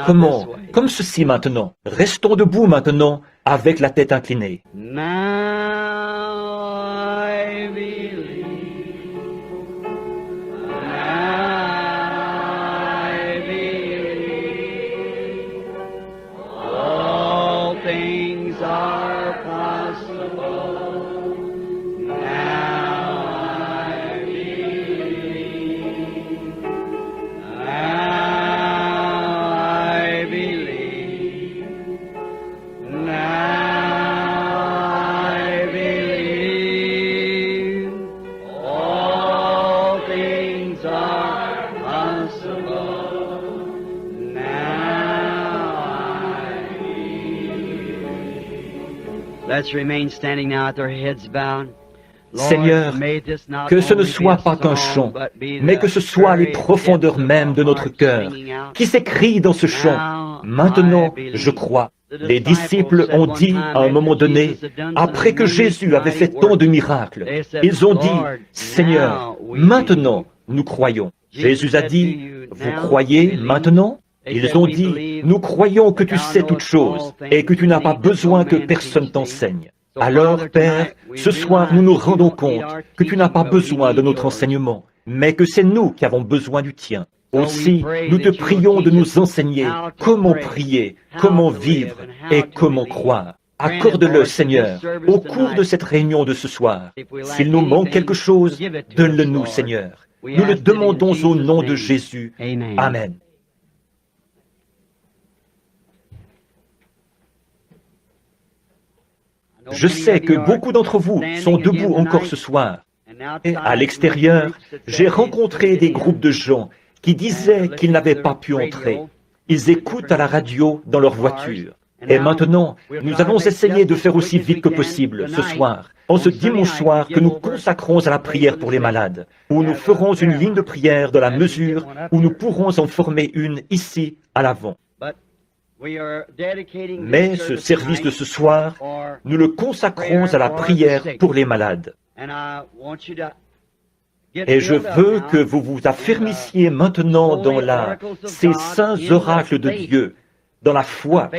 Comment? Comme ceci maintenant. Restons debout maintenant, avec la tête inclinée. Now I believe. Now I believe. All things are possible. Now I believe. Now I believe. Now I believe. All things are possible. Now I believe. Let's remain standing now with our heads bowed. Seigneur, que ce ne soit pas qu'un chant, mais que ce soit les profondeurs mêmes de notre cœur qui s'écrient dans ce chant. Maintenant, je crois. Les disciples ont dit à un moment donné, après que Jésus avait fait tant de miracles, ils ont dit, Seigneur, maintenant nous croyons. Jésus a dit, vous croyez maintenant? Ils ont dit, nous croyons que tu sais toutes choses et que tu n'as pas besoin que personne t'enseigne. Alors, Père, ce soir, nous nous rendons compte que tu n'as pas besoin de notre enseignement, mais que c'est nous qui avons besoin du tien. Aussi, nous te prions de nous enseigner comment prier, comment vivre et comment croire. Accorde-le, Seigneur, au cours de cette réunion de ce soir. S'il nous manque quelque chose, donne-le-nous, Seigneur. Nous le demandons au nom de Jésus. Amen. Je sais que beaucoup d'entre vous sont debout encore ce soir. Et à l'extérieur, j'ai rencontré des groupes de gens qui disaient qu'ils n'avaient pas pu entrer. Ils écoutent à la radio dans leur voiture. Et maintenant, nous allons essayer de faire aussi vite que possible ce soir, en ce dimanche soir que nous consacrons à la prière pour les malades, où nous ferons une ligne de prière dans la mesure où nous pourrons en former une ici à l'avant. Mais ce service de ce soir, nous le consacrons à la prière pour les malades. Et je veux que vous vous affermissiez maintenant dans ces saints oracles de Dieu, dans la foi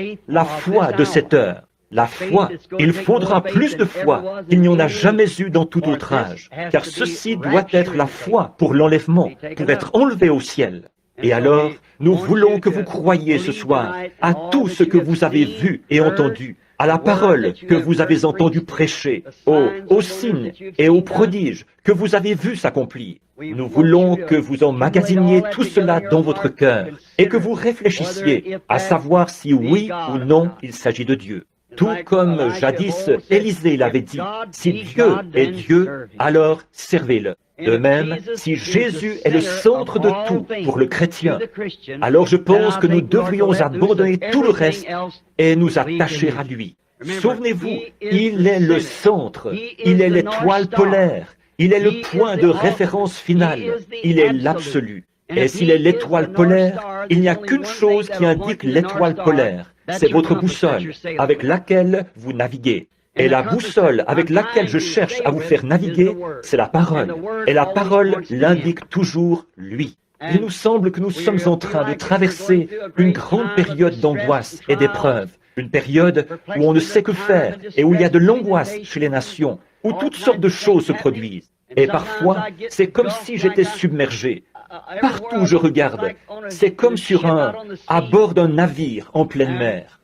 de cette heure. La foi, il faudra plus de foi qu'il n'y en a jamais eu dans tout autre âge, car ceci doit être la foi pour l'enlèvement, pour être enlevé au ciel. Et alors, nous voulons que vous croyiez ce soir à tout ce que vous avez vu et entendu, à la parole que vous avez entendu prêcher, aux signes et aux prodiges que vous avez vus s'accomplir. Nous voulons que vous emmagasiniez tout cela dans votre cœur et que vous réfléchissiez à savoir si oui ou non il s'agit de Dieu. Tout comme jadis Élisée l'avait dit, si Dieu est Dieu, alors servez-le. De même, si Jésus est le centre de tout pour le chrétien, alors je pense que nous devrions abandonner tout le reste et nous attacher à lui. Souvenez-vous, il est le centre, il est l'étoile polaire, il est le point de référence final, il est l'absolu. Et s'il est l'étoile polaire, il n'y a qu'une chose qui indique l'étoile polaire, c'est votre boussole avec laquelle vous naviguez. Et la boussole avec laquelle je cherche à vous faire naviguer, c'est la parole. Et la parole l'indique toujours lui. Il nous semble que nous sommes en train de traverser une grande période d'angoisse et d'épreuve. Une période où on ne sait que faire et où il y a de l'angoisse chez les nations, où toutes sortes de choses se produisent. Et parfois, c'est comme si j'étais submergé. Partout où je regarde, c'est comme à bord d'un navire en pleine mer.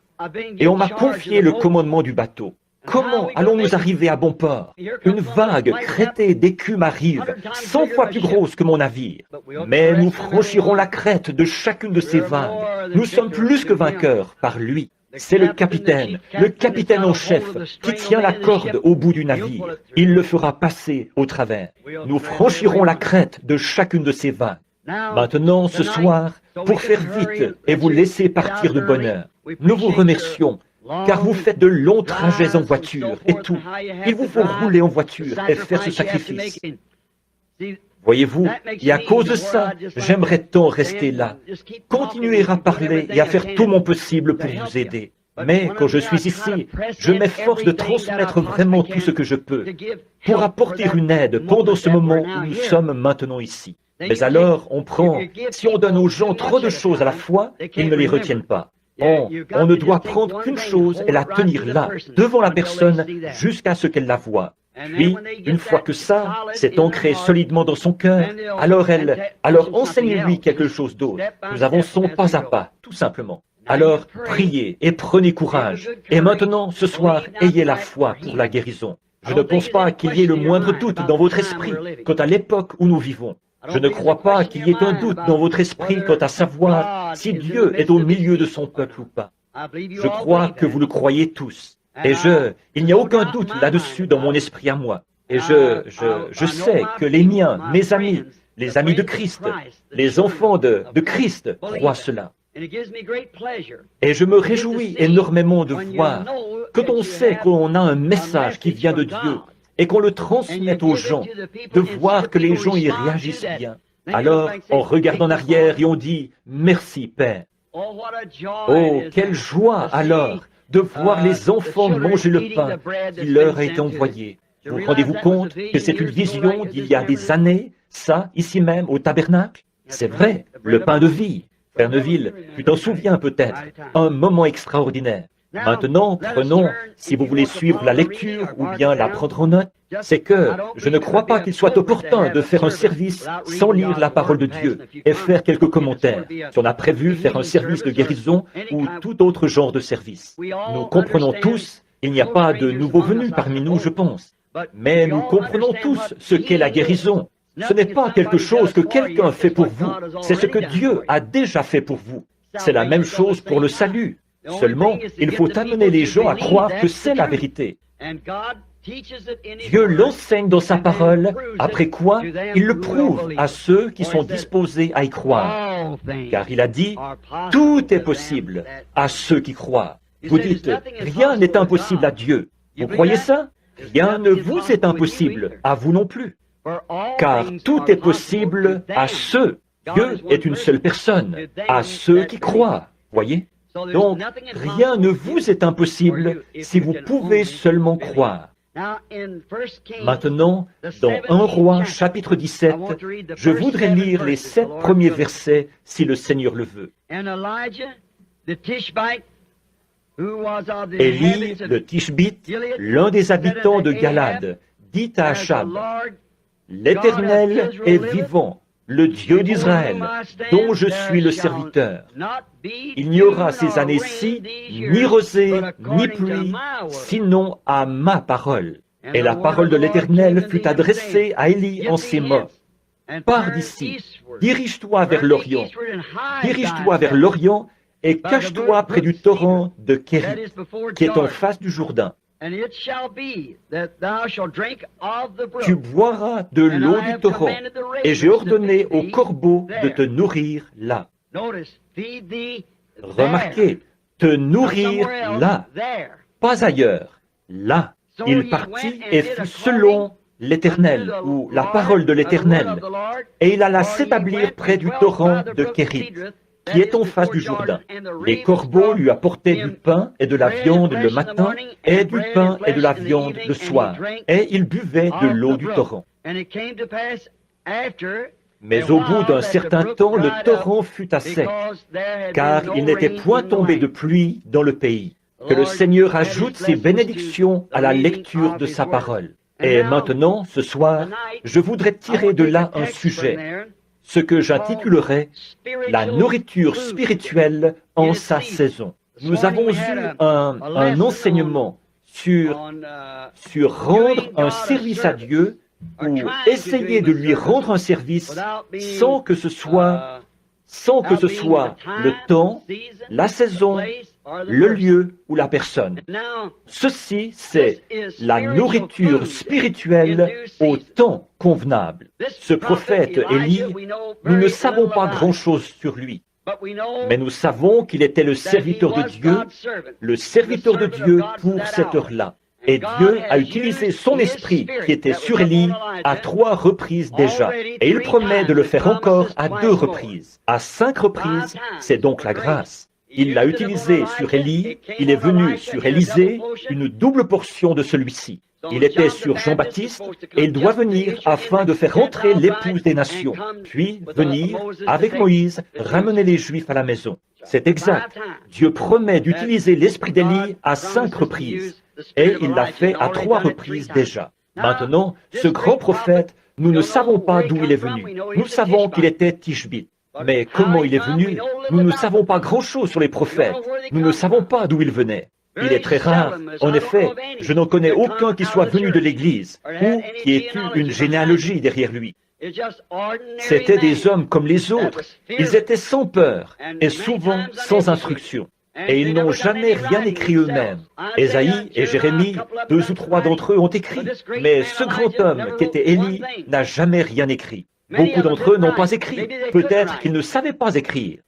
Et on m'a confié le commandement du bateau. Comment allons-nous arriver à bon port? Une vague crêtée d'écume arrive, 100 fois plus grosse que mon navire. Mais nous franchirons la crête de chacune de ces vagues. Nous sommes plus que vainqueurs par lui. C'est le capitaine en chef, qui tient la corde au bout du navire. Il le fera passer au travers. Nous franchirons la crête de chacune de ces vagues. Maintenant, ce soir, pour faire vite et vous laisser partir de bonne heure, nous vous remercions, car vous faites de longs trajets en voiture et tout. Il vous faut rouler en voiture et faire ce sacrifice. Voyez-vous, et à cause de ça, j'aimerais tant rester là, continuer à parler et à faire tout mon possible pour vous aider. Mais quand je suis ici, je m'efforce de transmettre vraiment tout ce que je peux pour apporter une aide pendant ce moment où nous sommes maintenant ici. Mais alors, si on donne aux gens trop de choses à la fois, ils ne les retiennent pas. On ne doit prendre qu'une chose et la tenir là, devant la personne, jusqu'à ce qu'elle la voie. Puis, une fois que ça s'est ancré solidement dans son cœur, alors enseignez-lui quelque chose d'autre. Nous avançons pas à pas, tout simplement. Alors, priez et prenez courage. Et maintenant, ce soir, ayez la foi pour la guérison. Je ne pense pas qu'il y ait le moindre doute dans votre esprit quant à l'époque où nous vivons. Je ne crois pas qu'il y ait un doute dans votre esprit quant à savoir si Dieu est au milieu de son peuple ou pas. Je crois que vous le croyez tous. Et il n'y a aucun doute là-dessus dans mon esprit à moi. Et je sais que les miens, mes amis, les amis de Christ, les enfants de Christ croient cela. Et je me réjouis énormément de voir, quand on sait qu'on a un message qui vient de Dieu et qu'on le transmet aux gens, de voir que les gens y réagissent bien. Alors, on regarde en arrière et on dit « Merci, Père ». Oh, quelle joie alors de voir les enfants manger le pain qui leur a été envoyé. Vous rendez-vous compte que c'est une vision d'il y a des années, ça, ici même, au tabernacle? C'est vrai, le pain de vie. Frère Neville, tu t'en souviens peut-être, un moment extraordinaire. Maintenant, prenons, si vous voulez suivre la lecture ou bien la prendre en note, c'est que je ne crois pas qu'il soit opportun de faire un service sans lire la parole de Dieu et faire quelques commentaires. Si on a prévu faire un service de guérison ou tout autre genre de service. Nous comprenons tous, il n'y a pas de nouveaux venus parmi nous, je pense. Mais nous comprenons tous ce qu'est la guérison. Ce n'est pas quelque chose que quelqu'un fait pour vous, c'est ce que Dieu a déjà fait pour vous. C'est la même chose pour le salut. Seulement, il faut amener les gens à croire que c'est la vérité. Dieu l'enseigne dans sa parole, après quoi il le prouve à ceux qui sont disposés à y croire. Car il a dit, tout est possible à ceux qui croient. Vous dites, rien n'est impossible à Dieu. Vous croyez ça? Rien ne vous est impossible, à vous non plus. Car tout est possible à ceux. Dieu est une seule personne, à ceux qui croient. Voyez? Donc, rien ne vous est impossible si vous pouvez seulement croire. Maintenant, dans 1 Roi, chapitre 17, je voudrais lire les 7 premiers versets, si le Seigneur le veut. Élie, le Tishbite, l'un des habitants de Galade, dit à Achab, « L'Éternel est vivant, le Dieu d'Israël, dont je suis le serviteur. Il n'y aura ces années-ci ni rosée, ni pluie, sinon à ma parole. » Et la parole de l'Éternel fut adressée à Élie en ces mots. « Pars d'ici, dirige-toi vers l'Orient, et cache-toi près du torrent de Kérit, qui est en face du Jourdain. Tu boiras de l'eau du torrent, et j'ai ordonné aux corbeaux de te nourrir là. » Remarquez, te nourrir là, pas ailleurs, là. Il partit et fut selon l'Éternel, ou la parole de l'Éternel, et il alla s'établir près du torrent de Kérit, qui est en face du Jourdain. Les corbeaux lui apportaient du pain et de la viande le matin, et du pain et de la viande le soir, et il buvait de l'eau du torrent. Mais au bout d'un certain temps, le torrent fut à sec, car il n'était point tombé de pluie dans le pays. Que le Seigneur ajoute ses bénédictions à la lecture de sa parole. Et maintenant, ce soir, je voudrais tirer de là un sujet, ce que j'intitulerais « La nourriture spirituelle en sa saison ». Nous avons eu un enseignement sur rendre un service à Dieu ou essayer de lui rendre un service sans que ce soit le temps, la saison, le lieu ou la personne. Ceci, c'est la nourriture spirituelle au temps convenable. Ce prophète Élie, nous ne savons pas grand-chose sur lui, mais nous savons qu'il était le serviteur de Dieu pour cette heure-là. Et Dieu a utilisé son esprit qui était sur Élie à 3 reprises déjà. Et il promet de le faire encore à 2 reprises. À 5 reprises, c'est donc la grâce. Il l'a utilisé sur Élie, il est venu sur Élisée, une double portion de celui-ci. Il était sur Jean-Baptiste et il doit venir afin de faire entrer l'épouse des nations, puis venir, avec Moïse, ramener les Juifs à la maison. C'est exact. Dieu promet d'utiliser l'esprit d'Élie à 5 reprises, et il l'a fait à 3 reprises déjà. Maintenant, ce grand prophète, nous ne savons pas d'où il est venu. Nous savons qu'il était Tishbite. Mais comment il est venu? Nous ne savons pas grand-chose sur les prophètes. Nous ne savons pas d'où ils venaient. Il est très rare. En effet, je n'en connais aucun qui soit venu de l'Église ou qui ait eu une généalogie derrière lui. C'étaient des hommes comme les autres. Ils étaient sans peur et souvent sans instruction. Et ils n'ont jamais rien écrit eux-mêmes. Ésaïe et Jérémie, 2 ou 3 d'entre eux ont écrit. Mais ce grand homme qui était Élie n'a jamais rien écrit. Beaucoup d'entre eux n'ont pas écrit. Peut-être qu'ils ne savaient pas écrire.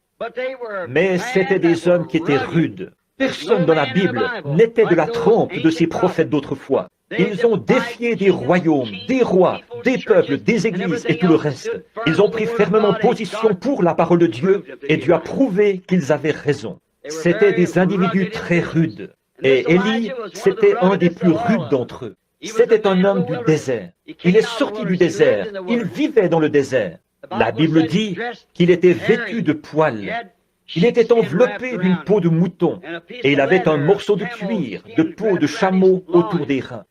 Mais c'étaient des hommes qui étaient rudes. Personne dans la Bible n'était de la trempe de ces prophètes d'autrefois. Ils ont défié des royaumes, des rois, des peuples, des églises et tout le reste. Ils ont pris fermement position pour la parole de Dieu et Dieu a prouvé qu'ils avaient raison. C'étaient des individus très rudes. Et Élie, c'était un des plus rudes d'entre eux. C'était un homme du désert. Il est sorti du désert. Il vivait dans le désert. La Bible dit qu'il était vêtu de poils. Il était enveloppé d'une peau de mouton et il avait un morceau de cuir, de peau de chameau autour des reins.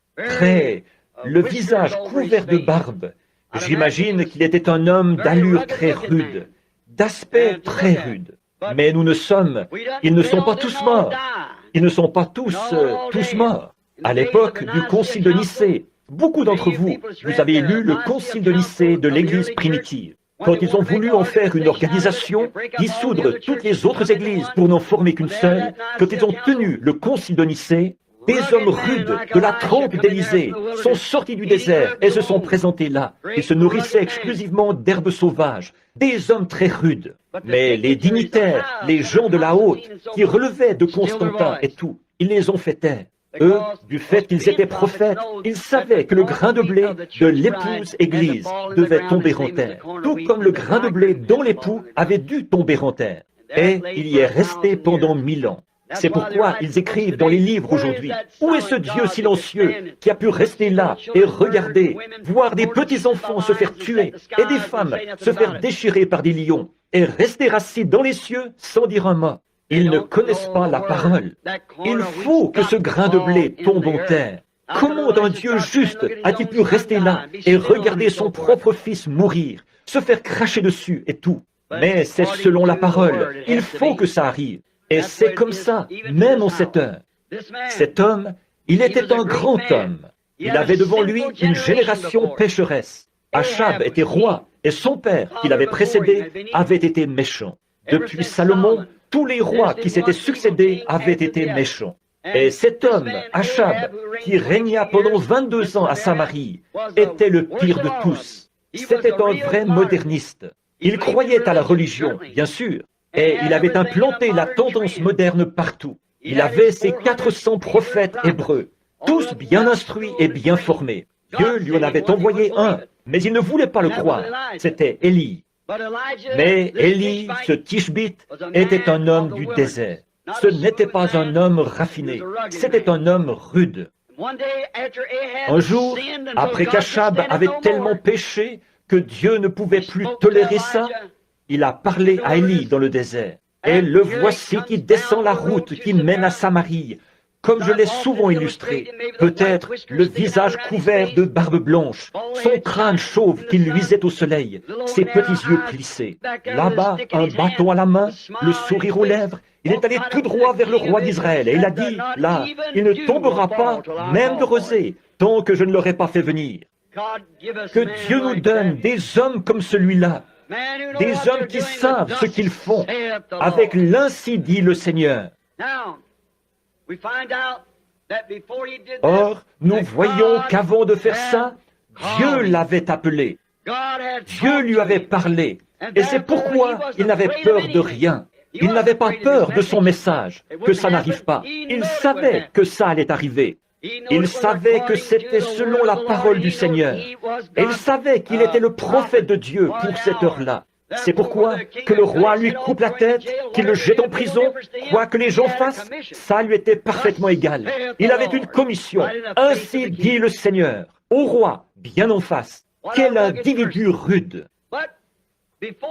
Le visage couvert de barbe. J'imagine qu'il était un homme d'allure très rude, d'aspect très rude. Mais ils ne sont pas tous morts. Ils ne sont pas tous morts. À l'époque du Concile de Nicée, beaucoup d'entre vous avez lu le Concile de Nicée de l'Église primitive. Quand ils ont voulu en faire une organisation, dissoudre toutes les autres églises pour n'en former qu'une seule, quand ils ont tenu le Concile de Nicée, des hommes rudes de la trempe d'Élysée sont sortis du désert et se sont présentés là. Ils se nourrissaient exclusivement d'herbes sauvages, des hommes très rudes. Mais les dignitaires, les gens de la haute, qui relevaient de Constantin et tout, ils les ont fait taire. Eux, du fait qu'ils étaient prophètes, ils savaient que le grain de blé de l'épouse Église devait tomber en terre, tout comme le grain de blé dont l'époux avait dû tomber en terre. Et il y est resté pendant 1000 ans. C'est pourquoi ils écrivent dans les livres aujourd'hui, « Où est ce Dieu silencieux qui a pu rester là et regarder, voir des petits-enfants se faire tuer et des femmes se faire déchirer par des lions et rester assis dans les cieux sans dire un mot ?» Ils ne connaissent pas la parole. Il faut que ce grain de blé tombe en terre. Comment un Dieu juste a-t-il pu rester là et regarder son propre fils mourir, se faire cracher dessus et tout? Mais c'est selon la parole. Il faut que ça arrive. Et c'est comme ça, même en cette heure. Cet homme, il était un grand homme. Il avait devant lui une génération pécheresse. Achab était roi et son père, qui l'avait précédé, avait été méchant. Depuis Salomon, tous les rois qui s'étaient succédés avaient été méchants. Et cet homme, Achab, qui régna pendant 22 ans à Samarie, était le pire de tous. C'était un vrai moderniste. Il croyait à la religion, bien sûr, et il avait implanté la tendance moderne partout. Il avait ses 400 prophètes hébreux, tous bien instruits et bien formés. Dieu lui en avait envoyé un, mais il ne voulait pas le croire. C'était Élie. Mais Élie, ce Tishbite, était un homme du désert. Ce n'était pas un homme raffiné, c'était un homme rude. Un jour, après qu'Achab avait tellement péché que Dieu ne pouvait plus tolérer ça, il a parlé à Élie dans le désert. Et le voici qui descend la route qui mène à Samarie. Comme je l'ai souvent illustré, peut-être le visage couvert de barbe blanche, son crâne chauve qui luisait au soleil, ses petits yeux plissés. Là-bas, un bâton à la main, le sourire aux lèvres, il est allé tout droit vers le roi d'Israël et il a dit, là, il ne tombera pas, même de rosée, tant que je ne l'aurai pas fait venir. Que Dieu nous donne des hommes comme celui-là, des hommes qui savent ce qu'ils font, avec l'ainsi dit le Seigneur. Or, nous voyons qu'avant de faire ça, Dieu l'avait appelé. Dieu lui avait parlé. Et c'est pourquoi il n'avait peur de rien. Il n'avait pas peur de son message, que ça n'arrive pas. Il savait que ça allait arriver. Il savait que c'était selon la parole du Seigneur. Et il savait qu'il était le prophète de Dieu pour cette heure-là. C'est pourquoi que le roi lui coupe la tête, qu'il le jette en prison, quoi que les gens fassent, ça lui était parfaitement égal. Il avait une commission. Ainsi dit le Seigneur, au roi, bien en face. Quel individu rude!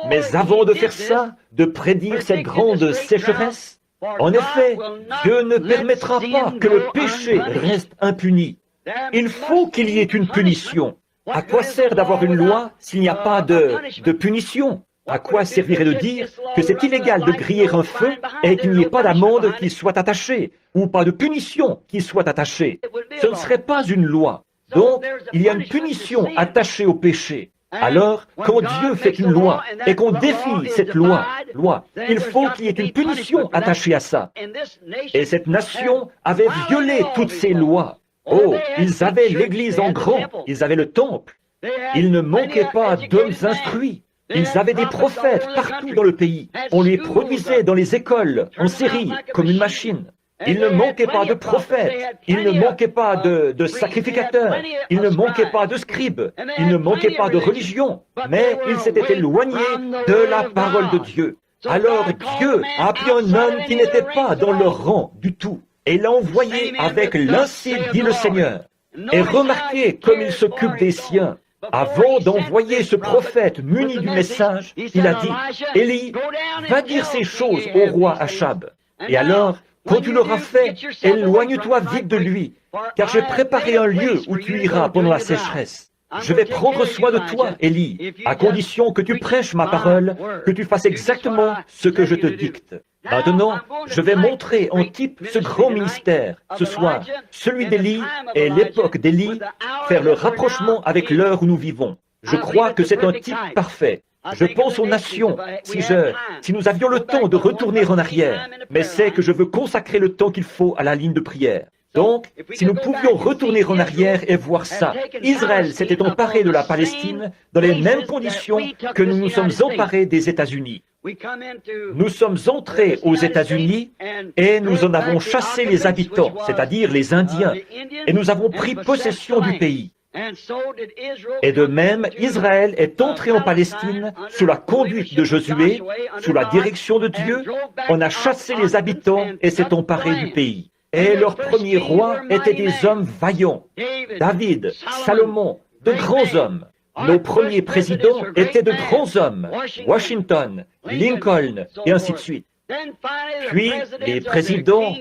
Mais avant de faire ça, de prédire cette grande sécheresse, en effet, Dieu ne permettra pas que le péché reste impuni. Il faut qu'il y ait une punition. À quoi sert d'avoir une loi s'il n'y a pas de punition? À quoi servirait de dire que c'est illégal de griller un feu et qu'il n'y ait pas d'amende qui soit attachée, ou pas de punition qui soit attachée? Ce ne serait pas une loi. Donc, il y a une punition attachée au péché. Alors, quand Dieu fait une loi et qu'on défie cette loi, il faut qu'il y ait une punition attachée à ça. Et cette nation avait violé toutes ces lois. Oh, ils avaient l'Église en grand, ils avaient le temple. Il ne manquait pas d'hommes instruits. Ils avaient des prophètes partout dans le pays. On les produisait dans les écoles, en série, comme une machine. Il ne manquait pas de prophètes, il ne manquait pas de sacrificateurs, il ne manquait pas de scribes, il ne manquait pas de religion, mais ils s'étaient éloignés de la parole de Dieu. Alors Dieu a appelé un homme qui n'était pas dans leur rang du tout, et l'a envoyé avec l'ainsi dit le Seigneur. Et remarquez comme il s'occupe des siens. Avant d'envoyer ce prophète muni du message, il a dit, « Élie, va dire ces choses au roi Achab. » Et alors, quand tu l'auras fait, éloigne-toi vite de lui, car j'ai préparé un lieu où tu iras pendant la sécheresse. Je vais prendre soin de toi, Élie, à condition que tu prêches ma parole, que tu fasses exactement ce que je te dicte. Maintenant, je vais montrer en type ce grand ministère, ce soir, celui d'Élie et l'époque d'Élie, faire le rapprochement avec l'heure où nous vivons. Je crois que c'est un type parfait. Je pense aux nations, si nous avions le temps de retourner en arrière, mais c'est que je veux consacrer le temps qu'il faut à la ligne de prière. Donc, si nous pouvions retourner en arrière et voir ça, Israël s'était emparé de la Palestine dans les mêmes conditions que nous nous sommes emparés des États-Unis. Nous sommes entrés aux États-Unis et nous en avons chassé les habitants, c'est-à-dire les Indiens, et nous avons pris possession du pays. Et de même, Israël est entré en Palestine sous la conduite de Josué, sous la direction de Dieu. On a chassé les habitants et s'est emparé du pays. Et leurs premiers rois étaient des hommes vaillants. David, Salomon, de grands hommes. Nos premiers présidents étaient de grands hommes. Washington, Lincoln, et ainsi de suite. Puis, les présidents,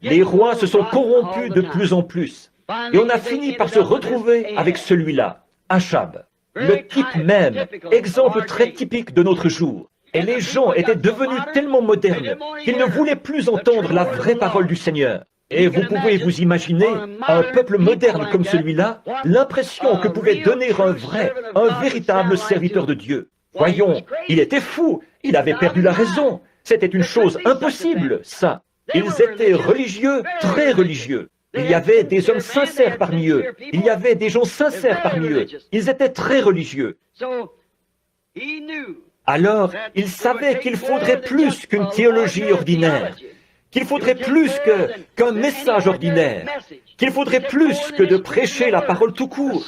les rois se sont corrompus de plus en plus. Et on a fini par se retrouver avec celui-là, Achab. Le type même, exemple très typique de notre jour. Et les gens étaient devenus tellement modernes qu'ils ne voulaient plus entendre la vraie parole du Seigneur. Et vous pouvez vous imaginer, un peuple moderne comme celui-là, l'impression que pouvait donner un véritable serviteur de Dieu. Voyons, il était fou, il avait perdu la raison. C'était une chose impossible, ça. Ils étaient religieux, très religieux. Il y avait des hommes sincères parmi eux. Il y avait des gens sincères parmi eux. Ils étaient très religieux. Alors, il savait qu'il faudrait plus qu'une théologie ordinaire, qu'il faudrait plus qu'un message ordinaire, qu'il faudrait plus que de prêcher la parole tout court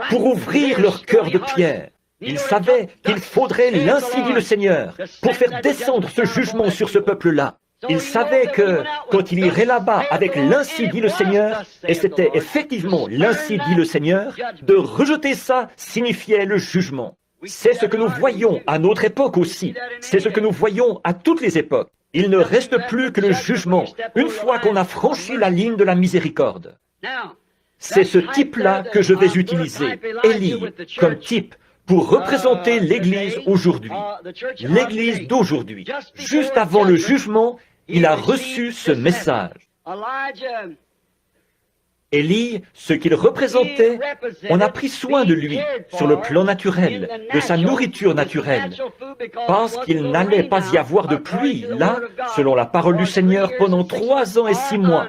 pour ouvrir leur cœur de pierre. Il savait qu'il faudrait l'ainsi dit le Seigneur pour faire descendre ce jugement sur ce peuple-là. Il savait que quand il irait là-bas avec l'ainsi dit le Seigneur, et c'était effectivement l'ainsi dit le Seigneur, de rejeter ça signifiait le jugement. C'est ce que nous voyons à notre époque aussi. C'est ce que nous voyons à toutes les époques. Il ne reste plus que le jugement, une fois qu'on a franchi la ligne de la miséricorde. C'est ce type-là que je vais utiliser, Élie, comme type, pour représenter l'Église aujourd'hui. L'Église d'aujourd'hui. Juste avant le jugement, il a reçu ce message. Élie, ce qu'il représentait, on a pris soin de lui sur le plan naturel, de sa nourriture naturelle, parce qu'il n'allait pas y avoir de pluie, là, selon la parole du Seigneur, pendant 3 ans et 6 mois,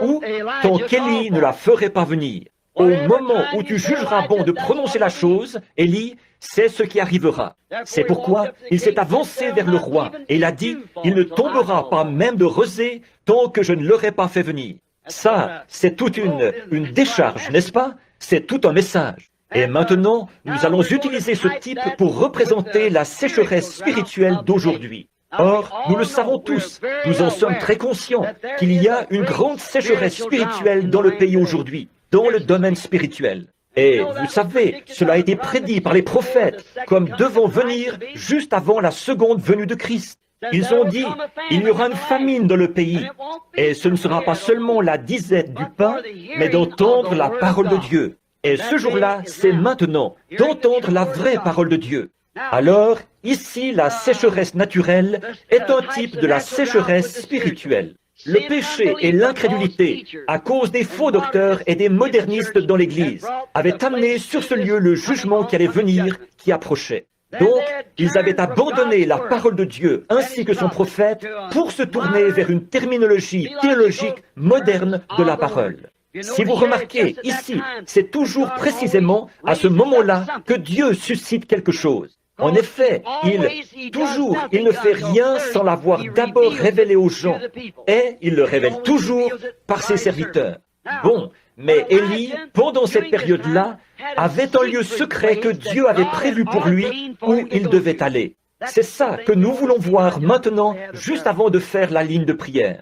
ou tant qu'Élie ne la ferait pas venir. Au moment où tu jugeras bon de prononcer la chose, Élie, c'est ce qui arrivera. C'est pourquoi il s'est avancé vers le roi et il a dit, il ne tombera pas même de rosée tant que je ne l'aurai pas fait venir. Ça, c'est toute une décharge, n'est-ce pas? C'est tout un message. Et maintenant, nous allons utiliser ce type pour représenter la sécheresse spirituelle d'aujourd'hui. Or, nous le savons tous, nous en sommes très conscients, qu'il y a une grande sécheresse spirituelle dans le pays aujourd'hui, dans le domaine spirituel. Et vous savez, cela a été prédit par les prophètes comme devant venir juste avant la seconde venue de Christ. Ils ont dit, il y aura une famine dans le pays, et ce ne sera pas seulement la disette du pain, mais d'entendre la parole de Dieu. Et ce jour-là, c'est maintenant, d'entendre la vraie parole de Dieu. Alors, ici, la sécheresse naturelle est un type de la sécheresse spirituelle. Le péché et l'incrédulité, à cause des faux docteurs et des modernistes dans l'Église, avaient amené sur ce lieu le jugement qui allait venir, qui approchait. Donc, ils avaient abandonné la parole de Dieu ainsi que son prophète pour se tourner vers une terminologie théologique moderne de la parole. Si vous remarquez, ici, c'est toujours précisément à ce moment-là que Dieu suscite quelque chose. En effet, il ne fait rien sans l'avoir d'abord révélé aux gens, et il le révèle toujours par ses serviteurs. Bon, mais Élie, pendant cette période-là, avait un lieu secret que Dieu avait prévu pour lui où il devait aller. C'est ça que nous voulons voir maintenant, juste avant de faire la ligne de prière.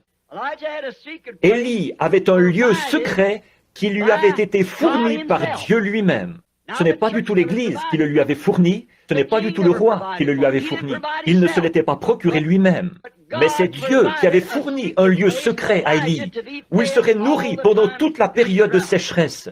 Élie avait un lieu secret qui lui avait été fourni par Dieu lui-même. Ce n'est pas du tout l'Église qui le lui avait fourni, ce n'est pas du tout le roi qui le lui avait fourni. Il ne se l'était pas procuré lui-même. Mais c'est Dieu qui avait fourni un lieu secret à Élie, où il serait nourri pendant toute la période de sécheresse,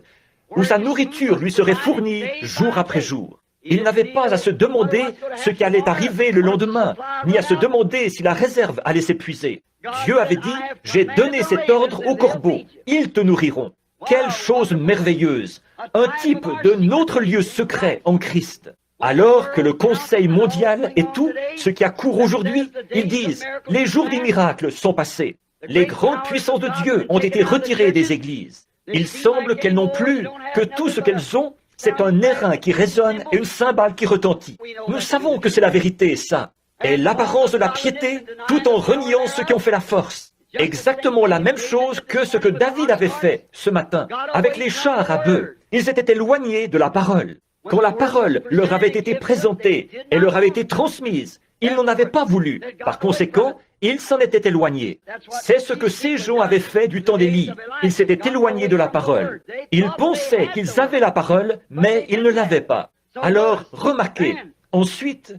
où sa nourriture lui serait fournie jour après jour. Il n'avait pas à se demander ce qui allait arriver le lendemain, ni à se demander si la réserve allait s'épuiser. Dieu avait dit, « J'ai donné cet ordre aux corbeaux, ils te nourriront. » Quelle chose merveilleuse! Un type de notre lieu secret en Christ. Alors que le Conseil mondial et tout ce qui a cours aujourd'hui, ils disent, les jours des miracles sont passés. Les grandes puissances de Dieu ont été retirées des églises. Il semble qu'elles n'ont plus que tout ce qu'elles ont, c'est un airain qui résonne et une cymbale qui retentit. Nous savons que c'est la vérité, ça. Et l'apparence de la piété, tout en reniant ceux qui ont fait la force. Exactement la même chose que ce que David avait fait ce matin avec les chars à bœufs. Ils étaient éloignés de la parole. Quand la parole leur avait été présentée et leur avait été transmise, ils n'en avaient pas voulu. Par conséquent, ils s'en étaient éloignés. C'est ce que ces gens avaient fait du temps d'Élie. Ils s'étaient éloignés de la parole. Ils pensaient qu'ils avaient la parole, mais ils ne l'avaient pas. Alors, remarquez, ensuite,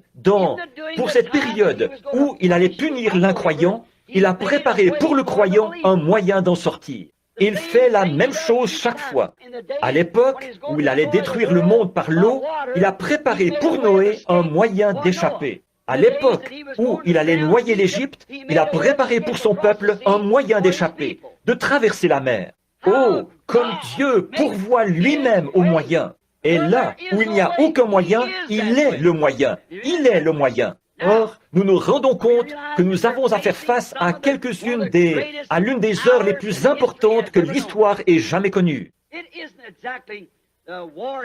pour cette période où il allait punir l'incroyant, il a préparé pour le croyant un moyen d'en sortir. Il fait la même chose chaque fois. À l'époque où il allait détruire le monde par l'eau, il a préparé pour Noé un moyen d'échapper. À l'époque où il allait noyer l'Égypte, il a préparé pour son peuple un moyen d'échapper, de traverser la mer. Oh, comme Dieu pourvoit lui-même au moyen. Et là où il n'y a aucun moyen, il est le moyen. Il est le moyen. Or, nous nous rendons compte que nous avons à faire face à l'une des heures les plus importantes que l'histoire ait jamais connues.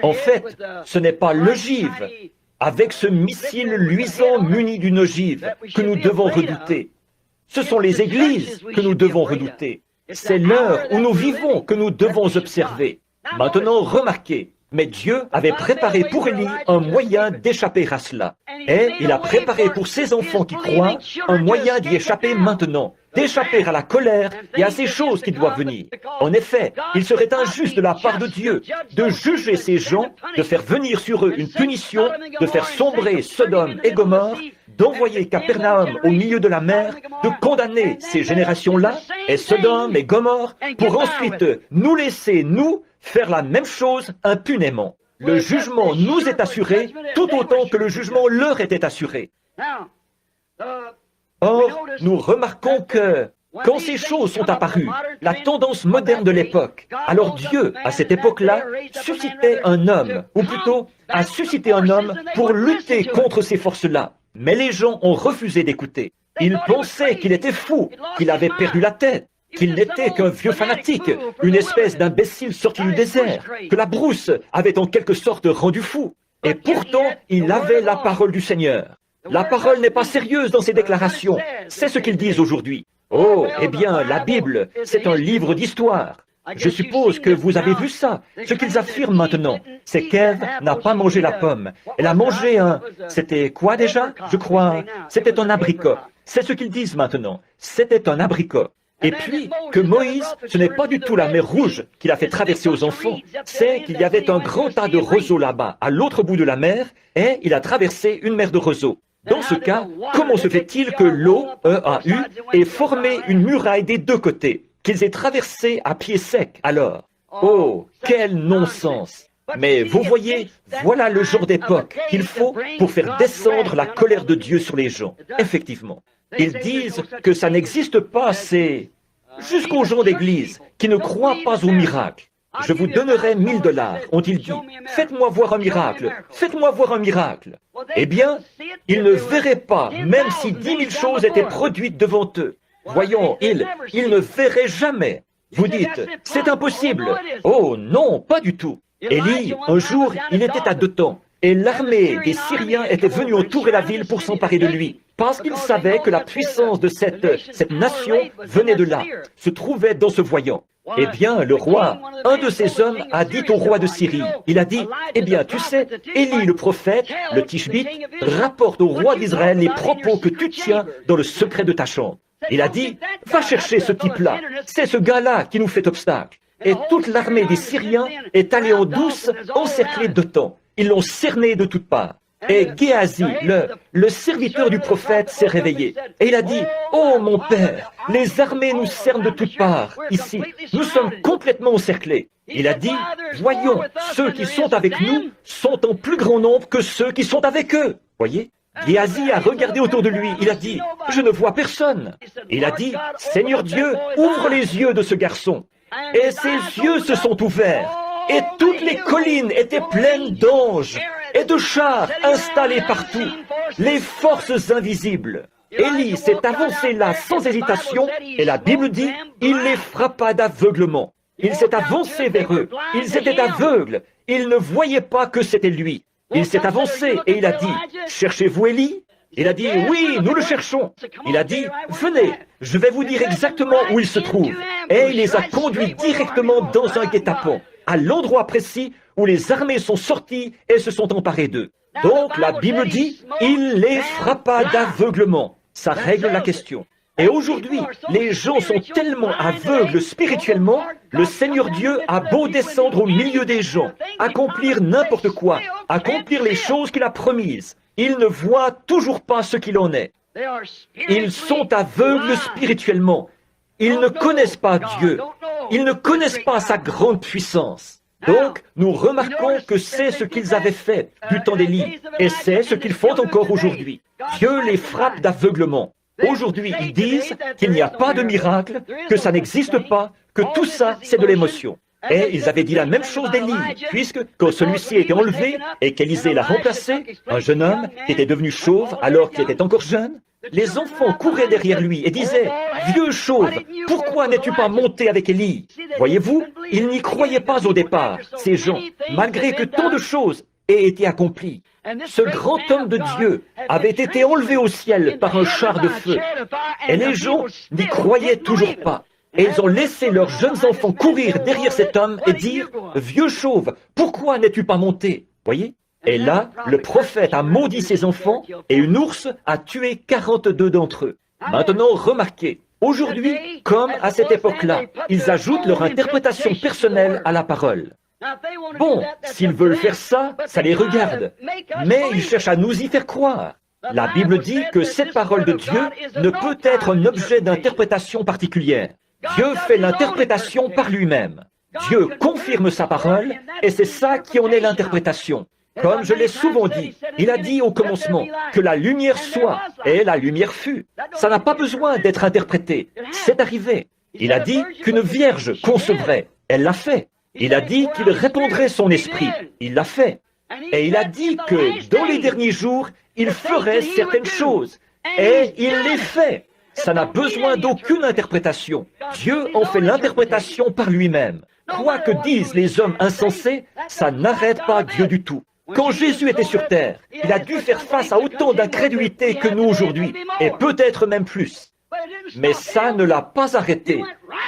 En fait, ce n'est pas l'ogive, avec ce missile luisant muni d'une ogive, que nous devons redouter. Ce sont les églises que nous devons redouter. C'est l'heure où nous vivons que nous devons observer. Maintenant, remarquez, mais Dieu avait préparé pour Élie un moyen d'échapper à cela. Et il a préparé pour ses enfants qui croient un moyen d'y échapper maintenant, d'échapper à la colère et à ces choses qui doivent venir. En effet, il serait injuste de la part de Dieu de juger ces gens, de faire venir sur eux une punition, de faire sombrer Sodome et Gomorrhe, d'envoyer Capernaum au milieu de la mer, de condamner ces générations-là, et Sodome et Gomorrhe, pour ensuite nous laisser, nous, faire la même chose impunément. Le jugement nous est assuré tout autant que le jugement leur était assuré. Or, nous remarquons que quand ces choses sont apparues, la tendance moderne de l'époque, alors Dieu, à cette époque-là, suscitait un homme, ou plutôt a suscité un homme pour lutter contre ces forces-là. Mais les gens ont refusé d'écouter. Ils pensaient qu'il était fou, qu'il avait perdu la tête, qu'il n'était qu'un vieux fanatique, une espèce d'imbécile sorti du désert, que la brousse avait en quelque sorte rendu fou. Et pourtant, il avait la parole du Seigneur. La parole n'est pas sérieuse dans ses déclarations. C'est ce qu'ils disent aujourd'hui. Oh, eh bien, la Bible, c'est un livre d'histoire. Je suppose que vous avez vu ça. Ce qu'ils affirment maintenant, c'est qu'Ève n'a pas mangé la pomme. Elle a mangé C'était quoi déjà? Je crois... C'était un abricot. C'est ce qu'ils disent maintenant. C'était un abricot. Et puis, que Moïse, ce n'est pas du tout la mer Rouge qu'il a fait traverser aux enfants, c'est qu'il y avait un grand tas de roseaux là-bas, à l'autre bout de la mer, et il a traversé une mer de roseaux. Dans ce cas, comment se fait-il que l'eau, E-A-U, ait formé une muraille des deux côtés, qu'ils aient traversé à pied sec alors? Oh, quel non-sens! Mais vous voyez, voilà le genre d'époque qu'il faut pour faire descendre la colère de Dieu sur les gens. Effectivement. Ils disent que ça n'existe pas, c'est jusqu'aux gens d'église qui ne croient pas au miracle. Je vous donnerai 1000 $, ont-ils dit. Faites-moi voir un miracle. Faites-moi voir un miracle. Eh bien, ils ne verraient pas, même si 10 000 choses étaient produites devant eux. Voyons, ils ne verraient jamais. Vous dites, c'est impossible. Oh non, pas du tout. Élie, un jour, il était à Dothan, et l'armée des Syriens était venue entourer la ville pour s'emparer de lui, parce qu'ils savaient que la puissance de cette nation venait de là, se trouvait dans ce voyant. Eh bien, le roi, un de ces hommes, a dit au roi de Syrie, il a dit, eh bien, tu sais, Élie le prophète, le Tishbite, rapporte au roi d'Israël les propos que tu tiens dans le secret de ta chambre. Il a dit, va chercher ce type-là, c'est ce gars-là qui nous fait obstacle. Et toute l'armée des Syriens est allée en douce encercler Dothan. Ils l'ont cerné de toutes parts. Et Géasi, le serviteur du prophète, s'est réveillé. Et il a dit, « Oh mon père, les armées nous cernent de toutes parts, ici. Nous sommes complètement encerclés. » Il a dit, « Voyons, ceux qui sont avec nous sont en plus grand nombre que ceux qui sont avec eux. » Voyez? Géasi a regardé autour de lui. Il a dit, « Je ne vois personne. » Il a dit, « Seigneur Dieu, ouvre les yeux de ce garçon. » Et ses yeux se sont ouverts. Et toutes les collines étaient pleines d'anges et de chars installés partout, les forces invisibles. Élie s'est avancé là sans hésitation, et la Bible dit, il les frappa d'aveuglement. Il s'est avancé vers eux, ils étaient aveugles, ils ne voyaient pas que c'était lui. Il s'est avancé et il a dit, cherchez-vous Élie? Il a dit, oui, nous le cherchons. Il a dit, venez, je vais vous dire exactement où il se trouve. Et il les a conduits directement dans un guet-apens, à l'endroit précis où les armées sont sorties et se sont emparées d'eux. Donc la Bible dit, il les frappa d'aveuglement. Ça règle la question. Et aujourd'hui, les gens sont tellement aveugles spirituellement, le Seigneur Dieu a beau descendre au milieu des gens, accomplir n'importe quoi, accomplir les choses qu'il a promises. Ils ne voient toujours pas ce qu'il en est. Ils sont aveugles spirituellement. Ils ne connaissent pas Dieu. Ils ne connaissent pas sa grande puissance. Donc, nous remarquons que c'est ce qu'ils avaient fait du temps d'Élie, et c'est ce qu'ils font encore aujourd'hui. Dieu les frappe d'aveuglement. Aujourd'hui, ils disent qu'il n'y a pas de miracle, que ça n'existe pas, que tout ça, c'est de l'émotion. Et ils avaient dit la même chose d'Élie, puisque quand celui-ci était enlevé et qu'Élisée l'a remplacé, un jeune homme qui était devenu chauve alors qu'il était encore jeune, les enfants couraient derrière lui et disaient « Vieux chauve, pourquoi n'es-tu pas monté avec Élie ?» Voyez-vous, ils n'y croyaient pas au départ, ces gens, malgré que tant de choses aient été accomplies. Ce grand homme de Dieu avait été enlevé au ciel par un char de feu. Et les gens n'y croyaient toujours pas. Et ils ont laissé leurs jeunes enfants courir derrière cet homme et dire « Vieux chauve, pourquoi n'es-tu pas monté ?» Voyez? Et là, le prophète a maudit ses enfants et une ours a tué 42 d'entre eux. Maintenant, remarquez, aujourd'hui, comme à cette époque-là, ils ajoutent leur interprétation personnelle à la parole. Bon, s'ils veulent faire ça, ça les regarde. Mais ils cherchent à nous y faire croire. La Bible dit que cette parole de Dieu ne peut être un objet d'interprétation particulière. Dieu fait l'interprétation par lui-même. Dieu confirme sa parole, et c'est ça qui en est l'interprétation. Comme je l'ai souvent dit, il a dit au commencement que la lumière soit, et la lumière fut. Ça n'a pas besoin d'être interprété. C'est arrivé. Il a dit qu'une vierge concevrait. Elle l'a fait. Il a dit qu'il répandrait son esprit. Il l'a fait. Et il a dit que dans les derniers jours, il ferait certaines choses. Et il les fait. Ça n'a besoin d'aucune interprétation. Dieu en fait l'interprétation par lui-même. Quoi que disent les hommes insensés, ça n'arrête pas Dieu du tout. Quand Jésus était sur terre, il a dû faire face à autant d'incrédulité que nous aujourd'hui, et peut-être même plus. Mais ça ne l'a pas arrêté.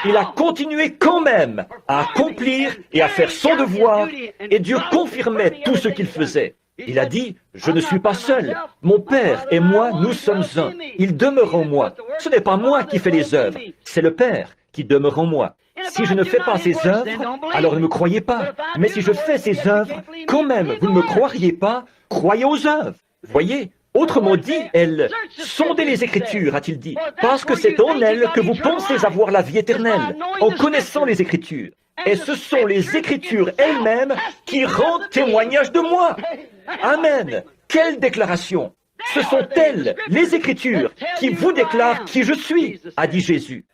Il a continué quand même à accomplir et à faire son devoir, et Dieu confirmait tout ce qu'il faisait. Il a dit, « Je ne suis pas seul. Mon Père et moi, nous sommes un. Il demeure en moi. Ce n'est pas moi qui fais les œuvres, c'est le Père qui demeure en moi. Si je ne fais pas ces œuvres, alors ne me croyez pas. Mais si je fais ces œuvres, quand même, vous ne me croiriez pas, croyez aux œuvres. » Voyez, autrement dit, elle sondez les Écritures, a-t-il dit, parce que c'est en elles que vous pensez avoir la vie éternelle, en connaissant les Écritures. Et ce sont les Écritures elles-mêmes qui rendent témoignage de moi. Amen. Quelle déclaration! Ce sont elles, les Écritures, qui vous déclarent qui je suis, a dit Jésus.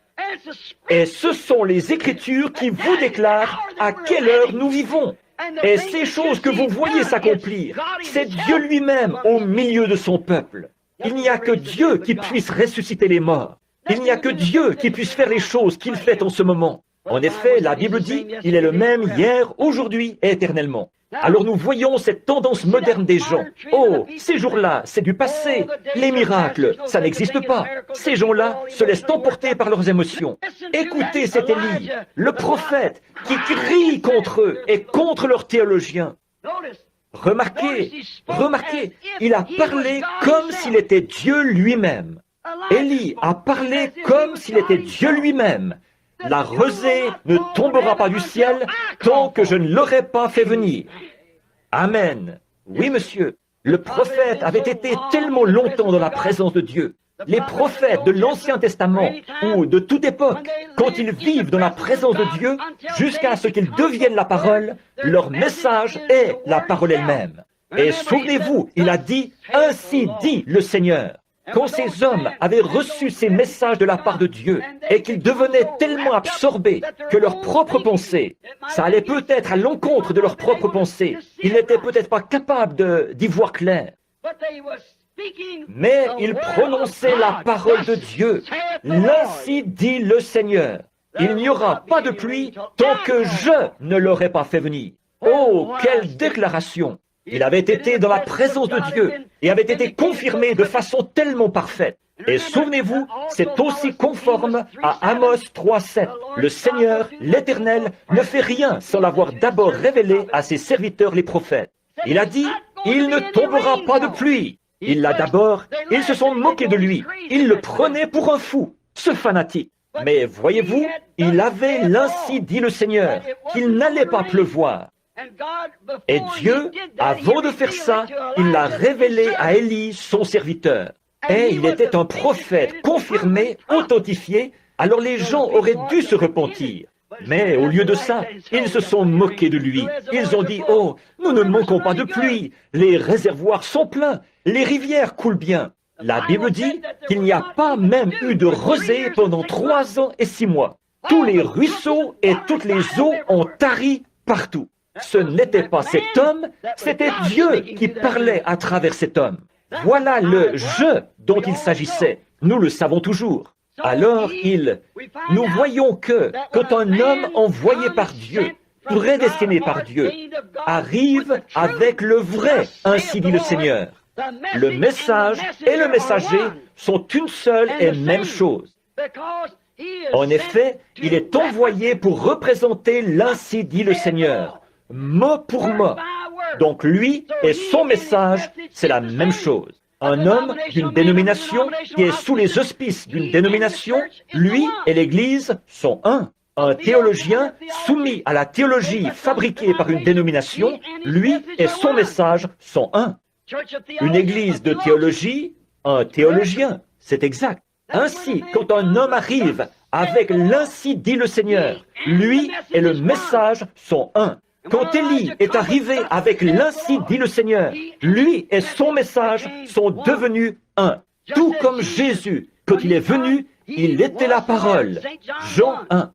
Et ce sont les Écritures qui vous déclarent à quelle heure nous vivons. Et ces choses que vous voyez s'accomplir, c'est Dieu lui-même au milieu de son peuple. Il n'y a que Dieu qui puisse ressusciter les morts. Il n'y a que Dieu qui puisse faire les choses qu'il fait en ce moment. En effet, la Bible dit, il est le même hier, aujourd'hui et éternellement. Alors nous voyons cette tendance moderne des gens. Oh, ces jours-là, c'est du passé. Les miracles, ça n'existe pas. Ces gens-là se laissent emporter par leurs émotions. Écoutez cet Élie, le prophète, qui crie contre eux et contre leurs théologiens. Remarquez, il a parlé comme s'il était Dieu lui-même. Élie a parlé comme s'il était Dieu lui-même. La rosée ne tombera pas du ciel tant que je ne l'aurai pas fait venir. Amen. Oui, monsieur. Le prophète avait été tellement longtemps dans la présence de Dieu. Les prophètes de l'Ancien Testament ou de toute époque, quand ils vivent dans la présence de Dieu, jusqu'à ce qu'ils deviennent la parole, leur message est la parole elle-même. Et souvenez-vous, il a dit « Ainsi dit le Seigneur ». Quand ces hommes avaient reçu ces messages de la part de Dieu et qu'ils devenaient tellement absorbés que leurs propres pensées, ça allait peut-être à l'encontre de leurs propres pensées, ils n'étaient peut-être pas capables d'y voir clair. Mais ils prononçaient la parole de Dieu. Ainsi dit le Seigneur. Il n'y aura pas de pluie tant que je ne l'aurai pas fait venir. Oh, quelle déclaration! Il avait été dans la présence de Dieu et avait été confirmé de façon tellement parfaite. Et souvenez-vous, c'est aussi conforme à Amos 3:7. Le Seigneur, l'Éternel, ne fait rien sans l'avoir d'abord révélé à ses serviteurs les prophètes. Il a dit, il ne tombera pas de pluie. Il l'a d'abord, ils se sont moqués de lui. Ils le prenaient pour un fou, ce fanatique. Mais voyez-vous, il avait l'ainsi dit le Seigneur, qu'il n'allait pas pleuvoir. Et Dieu, avant de faire ça, il l'a révélé à Élie, son serviteur. Et il était un prophète confirmé, authentifié, alors les gens auraient dû se repentir. Mais au lieu de ça, ils se sont moqués de lui. Ils ont dit, « Oh, nous ne manquons pas de pluie, les réservoirs sont pleins, les rivières coulent bien. » La Bible dit qu'il n'y a pas même eu de rosée pendant 3 ans et 6 mois. Tous les ruisseaux et toutes les eaux ont tari partout. Ce n'était pas cet homme, c'était Dieu qui parlait à travers cet homme. Voilà le « je » dont il s'agissait. Nous le savons toujours. Alors, nous voyons que quand un homme envoyé par Dieu, prédestiné par Dieu, arrive avec le vrai, ainsi dit le Seigneur, le message et le messager sont une seule et même chose. En effet, il est envoyé pour représenter l'ainsi dit le Seigneur, mot pour mot. Donc lui et son message, c'est la même chose. Un homme d'une dénomination qui est sous les auspices d'une dénomination, lui et l'Église sont un. Un théologien soumis à la théologie fabriquée par une dénomination, lui et son message sont un. Une église de théologie, un théologien, c'est exact. Ainsi, quand un homme arrive avec l'ainsi dit le Seigneur, lui et le message sont un. Quand Élie est arrivé avec l'ainsi dit le Seigneur, lui et son message sont devenus un. Tout comme Jésus, quand il est venu, il était la parole. Jean 1.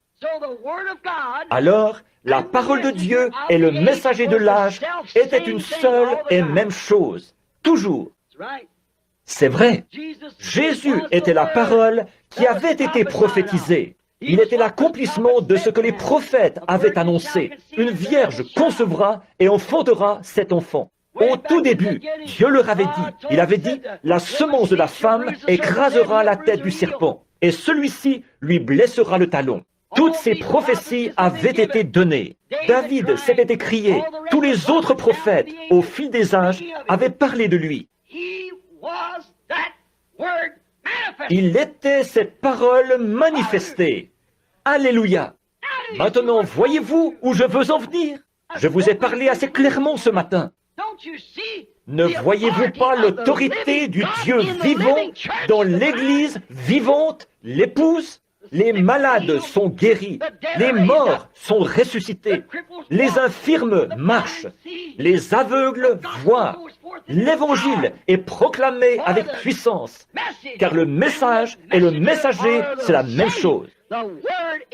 Alors, la parole de Dieu et le messager de l'âge étaient une seule et même chose. Toujours. C'est vrai. Jésus était la parole qui avait été prophétisée. Il était l'accomplissement de ce que les prophètes avaient annoncé. Une vierge concevra et enfantera cet enfant. Au tout début, Dieu leur avait dit, il avait dit, la semence de la femme écrasera la tête du serpent. et celui-ci lui blessera le talon. Toutes ces prophéties avaient été données. David s'était écrié. Tous les autres prophètes, au fil des âges, avaient parlé de lui. Il était cette parole manifestée. Alléluia. Maintenant, voyez-vous où je veux en venir? Je vous ai parlé assez clairement ce matin. Ne voyez-vous pas l'autorité du Dieu vivant dans l'Église vivante, l'épouse? Les malades sont guéris, les morts sont ressuscités, les infirmes marchent, les aveugles voient. L'Évangile est proclamé avec puissance, car le message et le messager, c'est la même chose.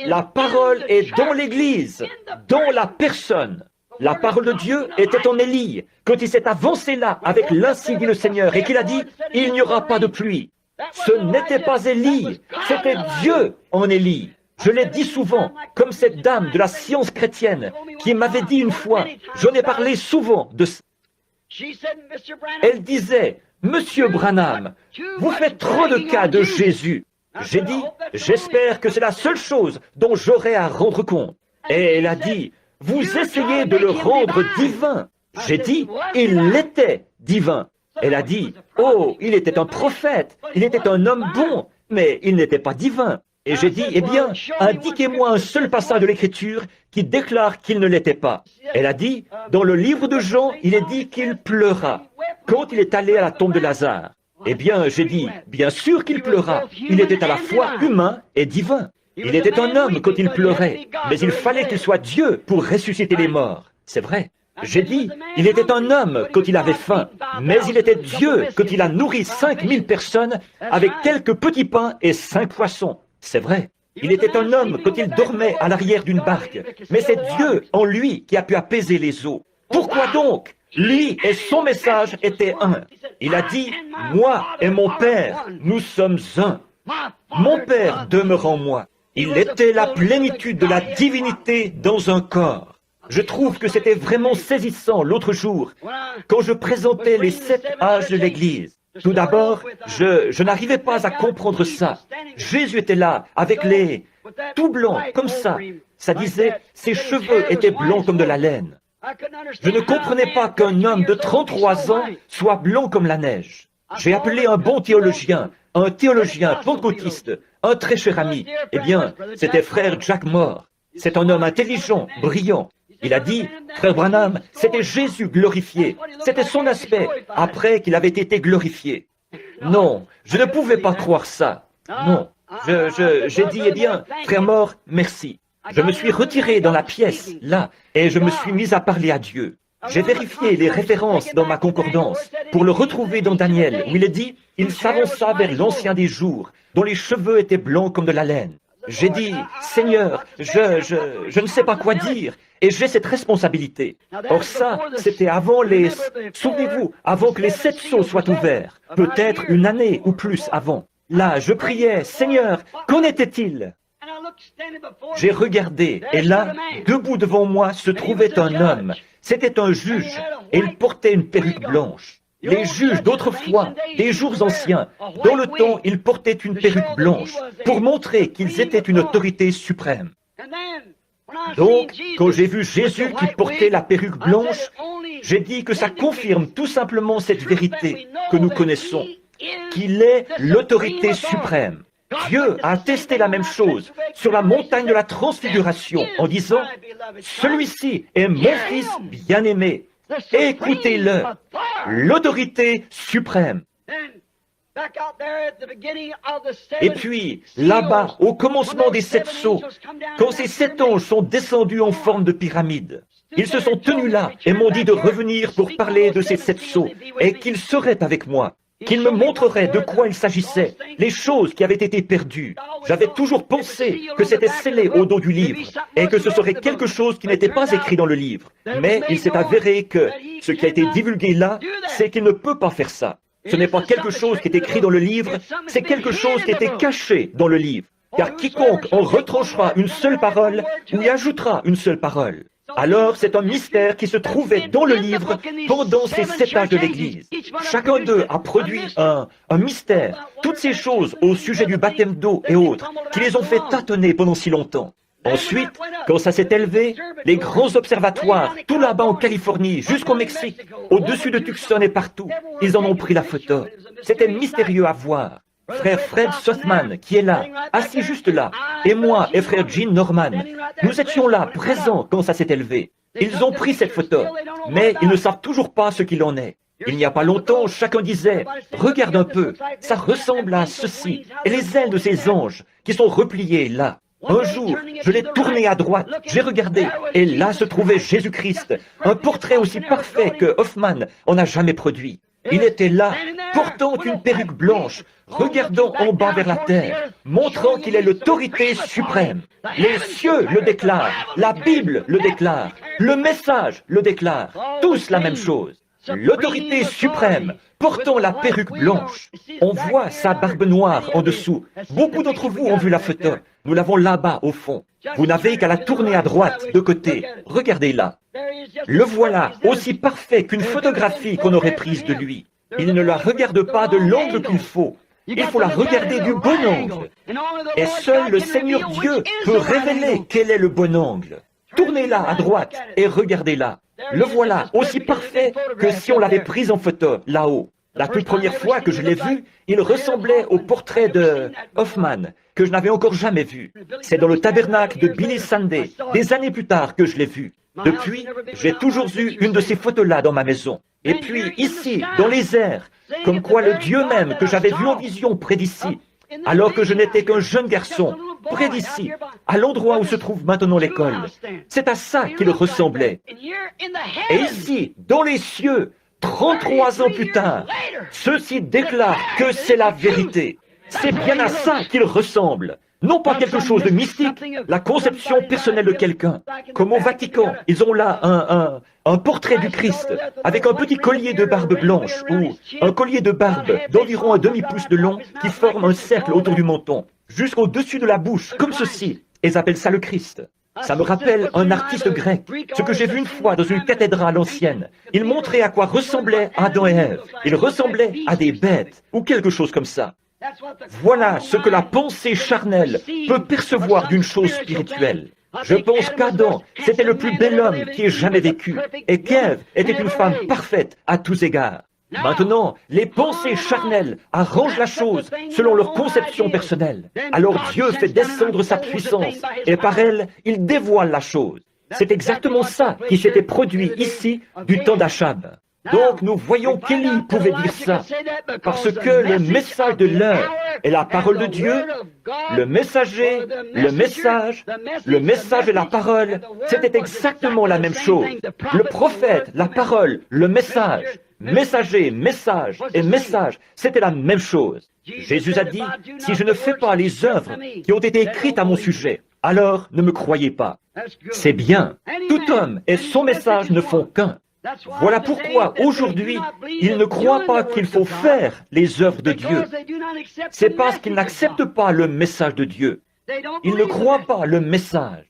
La parole est dans l'Église, dans la personne. La parole de Dieu était en Élie, quand il s'est avancé là avec l'Ainsi dit le Seigneur, et qu'il a dit, il n'y aura pas de pluie. Ce n'était pas Élie, c'était Dieu en Élie. Je l'ai dit souvent, comme cette dame de la science chrétienne qui m'avait dit une fois, j'en ai parlé souvent de ça. Elle disait, Monsieur Branham, vous faites trop de cas de Jésus. J'ai dit, j'espère que c'est la seule chose dont j'aurai à rendre compte. Et elle a dit, vous essayez de le rendre divin. J'ai dit, il l'était divin. Elle a dit, oh, il était un prophète, il était un homme bon, mais il n'était pas divin. Et j'ai dit, eh bien, indiquez-moi un seul passage de l'Écriture qui déclare qu'il ne l'était pas. Elle a dit, dans le livre de Jean, il est dit qu'il pleura quand il est allé à la tombe de Lazare. Eh bien, j'ai dit, bien sûr qu'il pleura. Il était à la fois humain et divin. Il était un homme quand il pleurait, mais il fallait qu'il soit Dieu pour ressusciter les morts. C'est vrai. J'ai dit, il était un homme quand il avait faim, mais il était Dieu quand il a nourri 5000 personnes avec quelques petits pains et 5 poissons. C'est vrai. Il était un homme quand il dormait à l'arrière d'une barque, mais c'est Dieu en lui qui a pu apaiser les eaux. Pourquoi donc? Lui et son message étaient un. Il a dit, moi et mon Père, nous sommes un. Mon Père demeure en moi. Il était la plénitude de la divinité dans un corps. Je trouve que c'était vraiment saisissant l'autre jour, quand je présentais les 7 âges de l'Église. Tout d'abord, je n'arrivais pas à comprendre ça. Jésus était là, avec les... tout blanc, comme ça. Ça disait, ses cheveux étaient blancs comme de la laine. Je ne comprenais pas qu'un homme de 33 ans soit blanc comme la neige. J'ai appelé un bon théologien, un théologien pentecôtiste, un très cher ami. Eh bien, c'était frère Jack Moore. C'est un homme intelligent, brillant. Il a dit, frère Branham, c'était Jésus glorifié. C'était son aspect après qu'il avait été glorifié. Non, je ne pouvais pas croire ça. Non. J'ai dit, eh bien, frère Moore, merci. Je me suis retiré dans la pièce, là, et je me suis mis à parler à Dieu. J'ai vérifié les références dans ma concordance pour le retrouver dans Daniel, où il est dit, il s'avança vers l'ancien des jours, dont les cheveux étaient blancs comme de la laine. J'ai dit, Seigneur, je ne sais pas quoi dire, et j'ai cette responsabilité. Or ça, c'était avant les... Souvenez-vous, avant que les 7 sceaux soient ouverts, peut-être une année ou plus avant. Là, je priais, Seigneur, qu'en était-il? J'ai regardé, et là, debout devant moi, se trouvait un homme. C'était un juge, et il portait une perruque blanche. Les juges d'autrefois, des jours anciens, dans le temps, ils portaient une perruque blanche pour montrer qu'ils étaient une autorité suprême. Donc, quand j'ai vu Jésus qui portait la perruque blanche, j'ai dit que ça confirme tout simplement cette vérité que nous connaissons, qu'il est l'autorité suprême. Dieu a attesté la même chose sur la montagne de la transfiguration en disant « Celui-ci est mon fils bien-aimé, écoutez-le, l'autorité suprême. » Et puis, là-bas, au commencement des 7 sceaux, quand ces 7 anges sont descendus en forme de pyramide, ils se sont tenus là et m'ont dit de revenir pour parler de ces 7 sceaux et qu'ils seraient avec moi, qu'ils me montreraient de quoi il s'agissait, les choses qui avaient été perdues. J'avais toujours pensé que c'était scellé au dos du livre et que ce serait quelque chose qui n'était pas écrit dans le livre. Mais il s'est avéré que ce qui a été divulgué là, c'est qu'il ne peut pas faire ça. Ce n'est pas quelque chose qui est écrit dans le livre, c'est quelque chose qui était caché dans le livre. Car quiconque en retranchera une seule parole, ou y ajoutera une seule parole. Alors c'est un mystère qui se trouvait dans le livre pendant ces 7 âges de l'Église. Chacun d'eux a produit un mystère, toutes ces choses au sujet du baptême d'eau et autres, qui les ont fait tâtonner pendant si longtemps. Ensuite, quand ça s'est élevé, les grands observatoires, tout là-bas en Californie, jusqu'au Mexique, au-dessus de Tucson et partout, ils en ont pris la photo. C'était mystérieux à voir. Frère Fred Sothmann, qui est là, assis juste là, et moi et frère Gene Norman, nous étions là, présents quand ça s'est élevé. Ils ont pris cette photo, mais ils ne savent toujours pas ce qu'il en est. Il n'y a pas longtemps, chacun disait, « Regarde un peu, ça ressemble à ceci, et les ailes de ces anges qui sont repliées là. » Un jour, je l'ai tourné à droite, j'ai regardé, et là se trouvait Jésus-Christ, un portrait aussi parfait que Hoffman en a jamais produit. Il était là, portant une perruque blanche, regardant en bas vers la terre, montrant qu'il est l'autorité suprême. Les cieux le déclarent, la Bible le déclare, le message le déclare, tous la même chose. L'autorité suprême, portant la perruque blanche. On voit sa barbe noire en dessous. Beaucoup d'entre vous ont vu la photo. Nous l'avons là-bas au fond. Vous n'avez qu'à la tourner à droite, de côté. Regardez là. Le voilà, aussi parfait qu'une photographie qu'on aurait prise de lui. Il ne la regarde pas de l'angle qu'il faut. Il faut la regarder du bon angle. Et seul le Seigneur Dieu peut révéler quel est le bon angle. Tournez-la à droite et regardez-la. Le voilà, aussi parfait que si on l'avait pris en photo, là-haut. La toute première fois que je l'ai vu, il ressemblait au portrait de Hoffman, que je n'avais encore jamais vu. C'est dans le tabernacle de Billy Sunday, des années plus tard, que je l'ai vu. Depuis, j'ai toujours eu une de ces photos-là dans ma maison. Et puis, ici, dans les airs, comme quoi le Dieu même que j'avais vu en vision près d'ici, alors que je n'étais qu'un jeune garçon, près d'ici, à l'endroit où se trouve maintenant l'école. C'est à ça qu'il ressemblait. Et ici, dans les cieux, 33 ans plus tard, ceux-ci déclarent que c'est la vérité. C'est bien à ça qu'il ressemble. Non pas quelque chose de mystique, la conception personnelle de quelqu'un. Comme au Vatican, ils ont là un portrait du Christ, avec un petit collier de barbe blanche, ou un collier de barbe d'environ un demi-pouce de long, qui forme un cercle autour du menton, jusqu'au-dessus de la bouche, comme ceci. Ils appellent ça le Christ. Ça me rappelle un artiste grec, ce que j'ai vu une fois dans une cathédrale ancienne. Il montrait à quoi ressemblaient Adam et Ève. Ils ressemblaient à des bêtes, ou quelque chose comme ça. Voilà ce que la pensée charnelle peut percevoir d'une chose spirituelle. Je pense qu'Adam, c'était le plus bel homme qui ait jamais vécu, et qu'Ève était une femme parfaite à tous égards. Maintenant, les pensées charnelles arrangent la chose selon leur conception personnelle. Alors Dieu fait descendre sa puissance, et par elle, il dévoile la chose. C'est exactement ça qui s'était produit ici du temps d'Achab. Donc nous voyons qu'Élie pouvait dire ça, parce que le message de l'heure est la parole de Dieu, le messager, le message et la parole, c'était exactement la même chose. Le prophète, la parole, le message, messager, message et message, c'était la même chose. Jésus a dit, si je ne fais pas les œuvres qui ont été écrites à mon sujet, alors ne me croyez pas. C'est bien, tout homme et son message ne font qu'un. Voilà pourquoi, aujourd'hui, ils ne croient pas qu'il faut faire les œuvres de Dieu. C'est parce qu'ils n'acceptent pas le message de Dieu. Ils ne croient pas le message.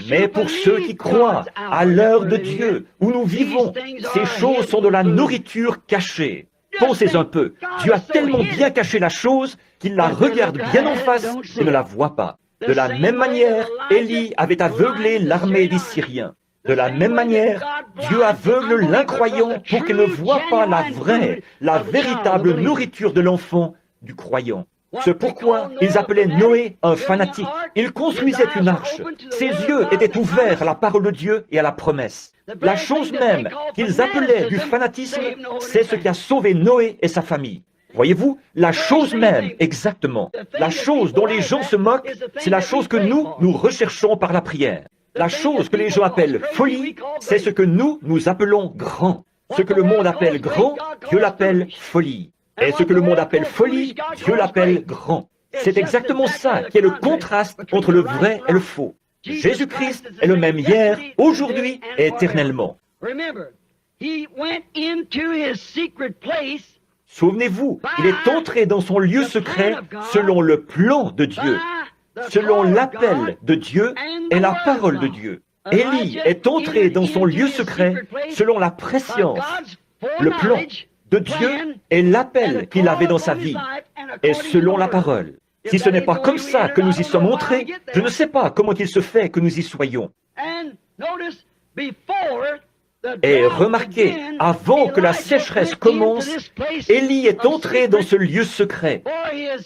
Mais pour ceux qui croient à l'heure de Dieu, où nous vivons, ces choses sont de la nourriture cachée. Pensez un peu, Dieu a tellement bien caché la chose qu'il la regarde bien en face et ne la voit pas. De la même manière, Élie avait aveuglé l'armée des Syriens. De la même manière, Dieu aveugle l'incroyant pour qu'il ne voie pas la vraie, la véritable nourriture de l'enfant du croyant. C'est pourquoi ils appelaient Noé un fanatique. Il construisait une arche. Ses yeux étaient ouverts à la parole de Dieu et à la promesse. La chose même qu'ils appelaient du fanatisme, c'est ce qui a sauvé Noé et sa famille. Voyez-vous, la chose même, exactement, la chose dont les gens se moquent, c'est la chose que nous recherchons par la prière. La chose que les gens appellent folie, c'est ce que nous appelons grand. Ce que le monde appelle grand, Dieu l'appelle folie. Et ce que le monde appelle folie, Dieu l'appelle grand. C'est exactement ça qui est le contraste entre le vrai et le faux. Jésus-Christ est le même hier, aujourd'hui et éternellement. Souvenez-vous, il est entré dans son lieu secret selon le plan de Dieu, selon l'appel de Dieu et la parole de Dieu. Élie est entré dans son lieu secret selon la prescience, le plan de Dieu et l'appel qu'il avait dans sa vie, et selon la parole. Si ce n'est pas comme ça que nous y sommes entrés, je ne sais pas comment il se fait que nous y soyons. Et remarquez, avant que la sécheresse commence, Élie est entré dans ce lieu secret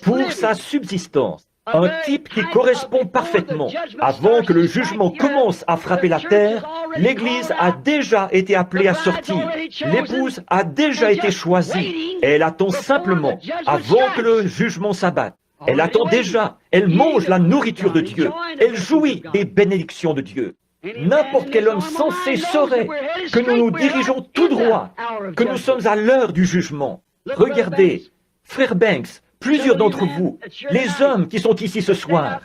pour sa subsistance. Un type qui correspond parfaitement. Avant que le jugement commence à frapper la terre, l'Église a déjà été appelée à sortir. L'épouse a déjà été choisie. Et elle attend simplement, avant que le jugement s'abatte. Elle attend déjà. Elle mange la nourriture de Dieu. Elle jouit des bénédictions de Dieu. N'importe quel homme sensé saurait que nous nous dirigeons tout droit, que nous sommes à l'heure du jugement. Regardez, frère Banks, plusieurs d'entre vous, les hommes qui sont ici ce soir,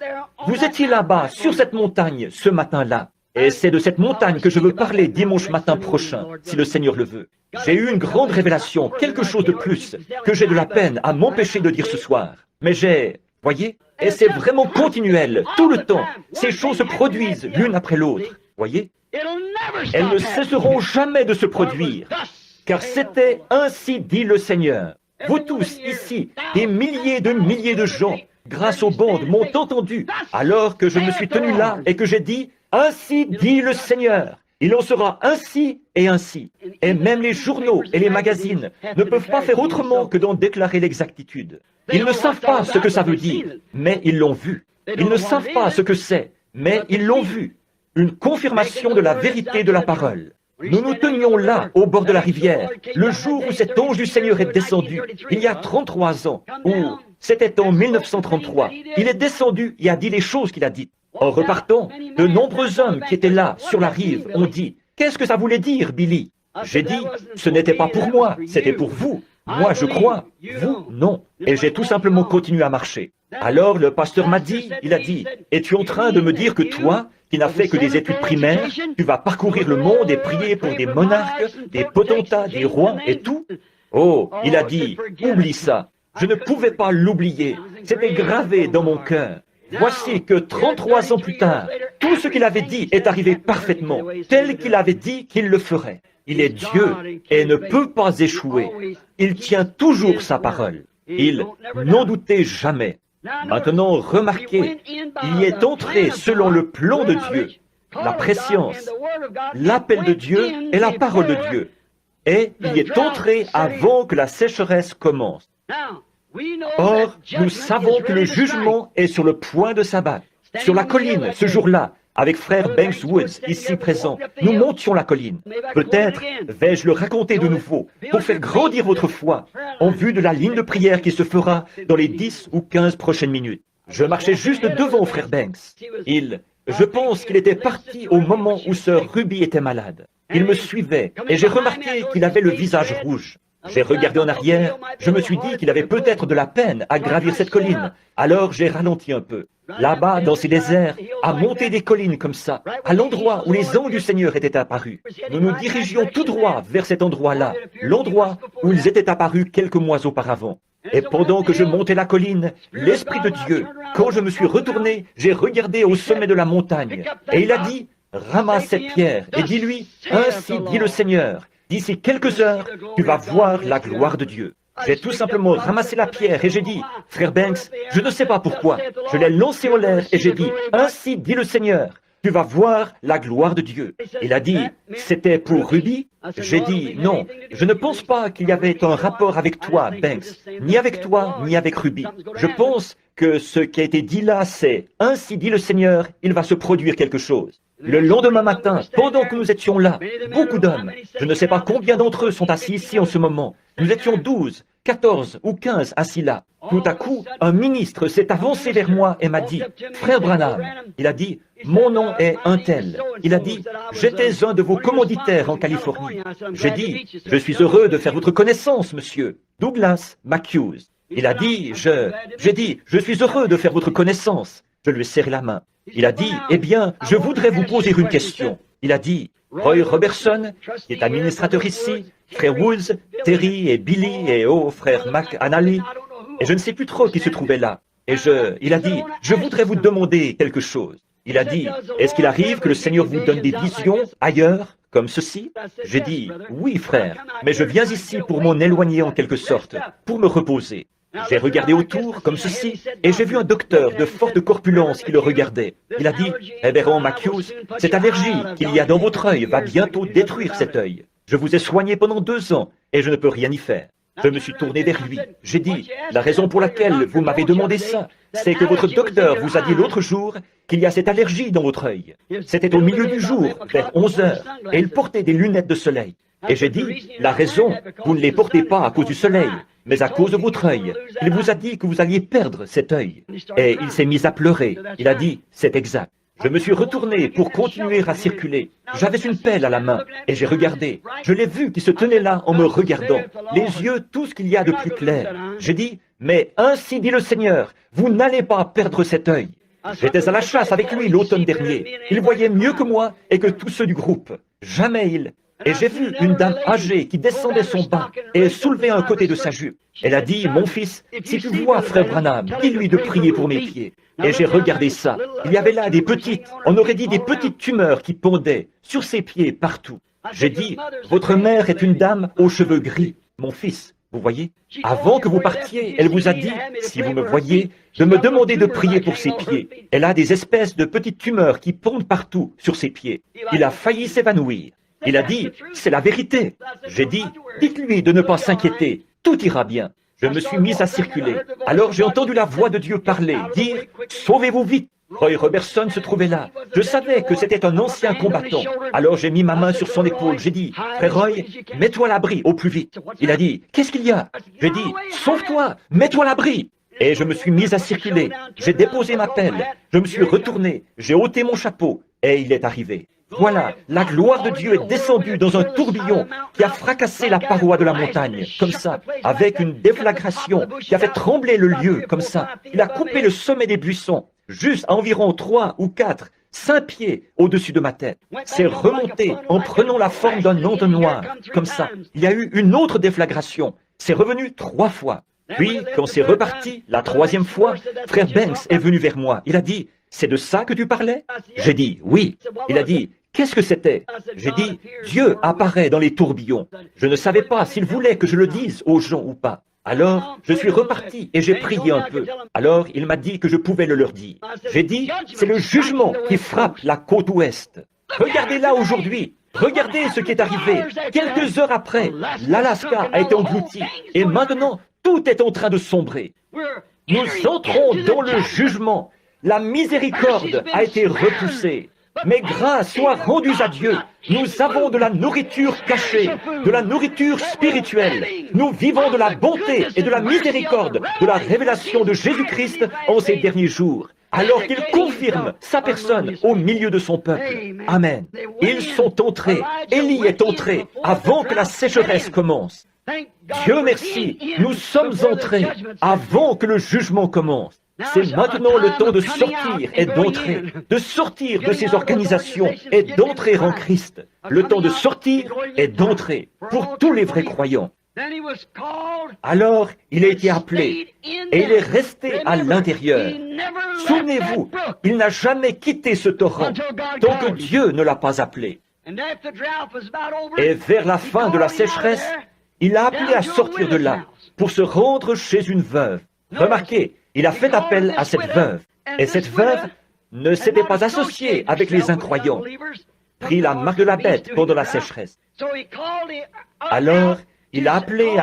vous étiez là-bas, sur cette montagne, ce matin-là. Et c'est de cette montagne que je veux parler dimanche matin prochain, si le Seigneur le veut. J'ai eu une grande révélation, quelque chose de plus, que j'ai de la peine à m'empêcher de dire ce soir. Mais voyez, et c'est vraiment continuel, tout le temps. Ces choses se produisent l'une après l'autre, voyez. Elles ne cesseront jamais de se produire, car c'était ainsi dit le Seigneur. Vous tous, ici, des milliers de gens, grâce aux bandes, m'ont entendu, alors que je me suis tenu là et que j'ai dit, ainsi dit le Seigneur. Il en sera ainsi et ainsi. Et même les journaux et les magazines ne peuvent pas faire autrement que d'en déclarer l'exactitude. Ils ne savent pas ce que ça veut dire, mais ils l'ont vu. Ils ne savent pas ce que c'est, mais ils l'ont vu. Une confirmation de la vérité de la parole. Nous nous tenions là, au bord de la rivière, le jour où cet ange du Seigneur est descendu, il y a 33 ans, ou c'était en 1933. Il est descendu et a dit les choses qu'il a dites. En repartant, de nombreux hommes qui étaient là, sur la rive, ont dit, « Qu'est-ce que ça voulait dire, Billy ?» J'ai dit, « Ce n'était pas pour moi, c'était pour vous. Moi, je crois, vous, non. » Et j'ai tout simplement continué à marcher. Alors, le pasteur m'a dit, il a dit, « Es-tu en train de me dire que toi, qui n'as fait que des études primaires, tu vas parcourir le monde et prier pour des monarques, des potentats, des rois et tout ?» Oh, il a dit, « Oublie ça. » Je ne pouvais pas l'oublier. C'était gravé dans mon cœur. Voici que 33 ans plus tard, tout ce qu'il avait dit est arrivé parfaitement, tel qu'il avait dit qu'il le ferait. Il est Dieu et ne peut pas échouer. Il tient toujours sa parole. Il n'en doutait jamais. Maintenant, remarquez, il y est entré selon le plan de Dieu, la prescience, l'appel de Dieu et la parole de Dieu. Et il y est entré avant que la sécheresse commence. Or, nous savons que le jugement est sur le point de s'abattre. Sur la colline, ce jour-là, avec frère Banks Woods, ici présent, nous montions la colline. Peut-être vais-je le raconter de nouveau, pour faire grandir votre foi, en vue de la ligne de prière qui se fera dans les 10 ou 15 prochaines minutes. Je marchais juste devant frère Banks. Je pense qu'il était parti au moment où sœur Ruby était malade. Il me suivait, et j'ai remarqué qu'il avait le visage rouge. J'ai regardé en arrière, je me suis dit qu'il avait peut-être de la peine à gravir cette colline. Alors j'ai ralenti un peu. Là-bas, dans ces déserts, à monter des collines comme ça, à l'endroit où les anges du Seigneur étaient apparus. Nous nous dirigions tout droit vers cet endroit-là, l'endroit où ils étaient apparus quelques mois auparavant. Et pendant que je montais la colline, l'Esprit de Dieu, quand je me suis retourné, j'ai regardé au sommet de la montagne. Et il a dit, ramasse cette pierre et dis-lui, ainsi dit le Seigneur. D'ici quelques heures, tu vas voir la gloire de Dieu. J'ai tout simplement ramassé la pierre et j'ai dit, frère Banks, je ne sais pas pourquoi. Je l'ai lancée en l'air et j'ai dit, ainsi dit le Seigneur, tu vas voir la gloire de Dieu. Il a dit, c'était pour Ruby? J'ai dit, non, je ne pense pas qu'il y avait un rapport avec toi, Banks, ni avec toi, ni avec Ruby. Je pense que ce qui a été dit là, c'est, ainsi dit le Seigneur, il va se produire quelque chose. Le lendemain matin, pendant que nous étions là, beaucoup d'hommes, je ne sais pas combien d'entre eux sont assis ici en ce moment, nous étions 12, 14 ou 15 assis là. Tout à coup, un ministre s'est avancé vers moi et m'a dit, « Frère Branham », il a dit, « Mon nom est un tel ». Il a dit, « J'étais un de vos commanditaires en Californie ». J'ai dit, « Je suis heureux de faire votre connaissance, monsieur. Douglas McHughes ». Il a dit, j'ai dit, « Je suis heureux de faire votre connaissance ». Je lui ai serré la main. Il a dit, « Eh bien, je voudrais vous poser une question ». Il a dit, « Roy Robertson, qui est administrateur ici, frère Woods, Terry et Billy et frère McAnally, et je ne sais plus trop qui se trouvait là. Et il a dit, « Je voudrais vous demander quelque chose. » Il a dit, est-ce qu'il arrive que le Seigneur vous donne des visions ailleurs, comme ceci? J'ai dit, oui frère, mais je viens ici pour m'en éloigner en quelque sorte, pour me reposer. J'ai regardé autour, comme ceci, et j'ai vu un docteur de forte corpulence qui le regardait. Il a dit, Révérend Matthews, cette allergie qu'il y a dans votre œil va bientôt détruire cet œil. Je vous ai soigné pendant 2 ans, et je ne peux rien y faire. Je me suis tourné vers lui. J'ai dit, la raison pour laquelle vous m'avez demandé ça, c'est que votre docteur vous a dit l'autre jour qu'il y a cette allergie dans votre œil. C'était au milieu du jour, vers 11 heures, et il portait des lunettes de soleil. Et j'ai dit, la raison, vous ne les portez pas à cause du soleil, mais à cause de votre œil. Il vous a dit que vous alliez perdre cet œil. Et il s'est mis à pleurer. Il a dit, c'est exact. Je me suis retourné pour continuer à circuler. J'avais une pelle à la main, et j'ai regardé. Je l'ai vu qui se tenait là en me regardant, les yeux tout ce qu'il y a de plus clair. J'ai dit, mais ainsi dit le Seigneur, vous n'allez pas perdre cet œil. J'étais à la chasse avec lui l'automne dernier. Il voyait mieux que moi et que tous ceux du groupe. Jamais il... Et j'ai vu une dame âgée qui descendait son bas et soulevait un côté de sa jupe. Elle a dit, mon fils, si tu vois frère Branham, dis-lui de prier pour mes pieds. Et j'ai regardé ça. Il y avait là des petites, on aurait dit des petites tumeurs qui pendaient sur ses pieds partout. J'ai dit, votre mère est une dame aux cheveux gris. Mon fils, vous voyez, avant que vous partiez, elle vous a dit, si vous me voyez, de me demander de prier pour ses pieds. Elle a des espèces de petites tumeurs qui pendent partout sur ses pieds. Il a failli s'évanouir. Il a dit, c'est la vérité. J'ai dit, dites-lui de ne pas s'inquiéter, tout ira bien. Je me suis mis à circuler. Alors j'ai entendu la voix de Dieu parler, dire, sauvez-vous vite. Roy Robertson se trouvait là. Je savais que c'était un ancien combattant. Alors j'ai mis ma main sur son épaule. J'ai dit, frère Roy, mets-toi à l'abri au plus vite. Il a dit, qu'est-ce qu'il y a? J'ai dit, sauve-toi, mets-toi à l'abri. Et je me suis mis à circuler. J'ai déposé ma pelle. Je me suis retourné. J'ai ôté mon chapeau. Et il est arrivé. Voilà, la gloire de Dieu est descendue dans un tourbillon qui a fracassé la paroi de la montagne, comme ça, avec une déflagration qui a fait trembler le lieu, comme ça. Il a coupé le sommet des buissons, juste à environ 3 ou 4, 5 pieds au-dessus de ma tête. C'est remonté en prenant la forme d'un onde noire, comme ça. Il y a eu une autre déflagration. C'est revenu 3 fois. Puis, quand c'est reparti, la 3e fois, frère Banks est venu vers moi. Il a dit, c'est de ça que tu parlais? J'ai dit, oui. Il a dit, qu'est-ce que c'était? J'ai dit, Dieu apparaît dans les tourbillons. Je ne savais pas s'il voulait que je le dise aux gens ou pas. Alors, je suis reparti et j'ai prié un peu. Alors, il m'a dit que je pouvais le leur dire. J'ai dit, c'est le jugement qui frappe la côte ouest. Regardez là aujourd'hui. Regardez ce qui est arrivé. Quelques heures après, l'Alaska a été englouti. Et maintenant, tout est en train de sombrer. Nous entrons dans le jugement. La miséricorde a été repoussée. Mais grâce soit rendue à Dieu. Nous avons de la nourriture cachée, de la nourriture spirituelle. Nous vivons de la bonté et de la miséricorde, de la révélation de Jésus-Christ en ces derniers jours. Alors qu'il confirme sa personne au milieu de son peuple. Amen. Ils sont entrés. Élie est entré avant que la sécheresse commence. Dieu merci, nous sommes entrés avant que le jugement commence. C'est maintenant le temps de sortir et d'entrer, de sortir de ces organisations et d'entrer en Christ. Le temps de sortir et d'entrer pour tous les vrais croyants. Alors, il a été appelé et il est resté à l'intérieur. Souvenez-vous, il n'a jamais quitté ce torrent tant que Dieu ne l'a pas appelé. Et vers la fin de la sécheresse, il a appelé à sortir de là pour se rendre chez une veuve. Remarquez, il a fait appel à cette veuve. Et cette veuve ne s'était pas associée avec les incroyants, pris la marque de la bête pendant la sécheresse. Alors, il a appelé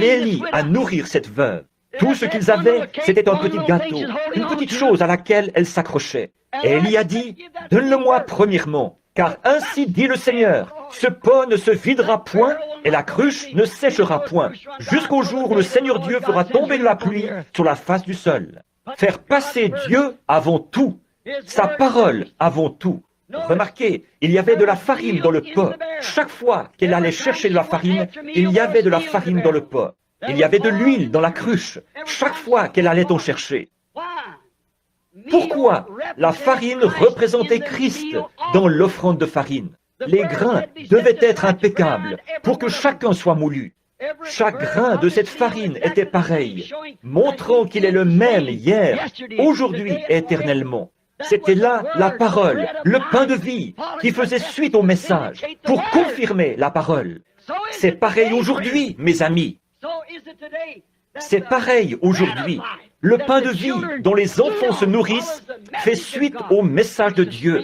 Élie à nourrir cette veuve. Tout ce qu'ils avaient, c'était un petit gâteau, une petite chose à laquelle elle s'accrochait. Et Élie a dit, « Donne-le-moi premièrement, car ainsi dit le Seigneur, ce pot ne se videra point et la cruche ne séchera point, jusqu'au jour où le Seigneur Dieu fera tomber de la pluie sur la face du sol. » Faire passer Dieu avant tout, sa parole avant tout. Remarquez, il y avait de la farine dans le pot. Chaque fois qu'elle allait chercher de la farine, il y avait de la farine dans le pot. Il y avait de l'huile dans la cruche. Chaque fois qu'elle allait en chercher. Pourquoi la farine représentait Christ dans l'offrande de farine? Les grains devaient être impeccables pour que chacun soit moulu. Chaque grain de cette farine était pareil, montrant qu'il est le même hier, aujourd'hui et éternellement. C'était là la parole, le pain de vie, qui faisait suite au message pour confirmer la parole. C'est pareil aujourd'hui, mes amis. C'est pareil aujourd'hui. Le pain de vie dont les enfants se nourrissent fait suite au message de Dieu,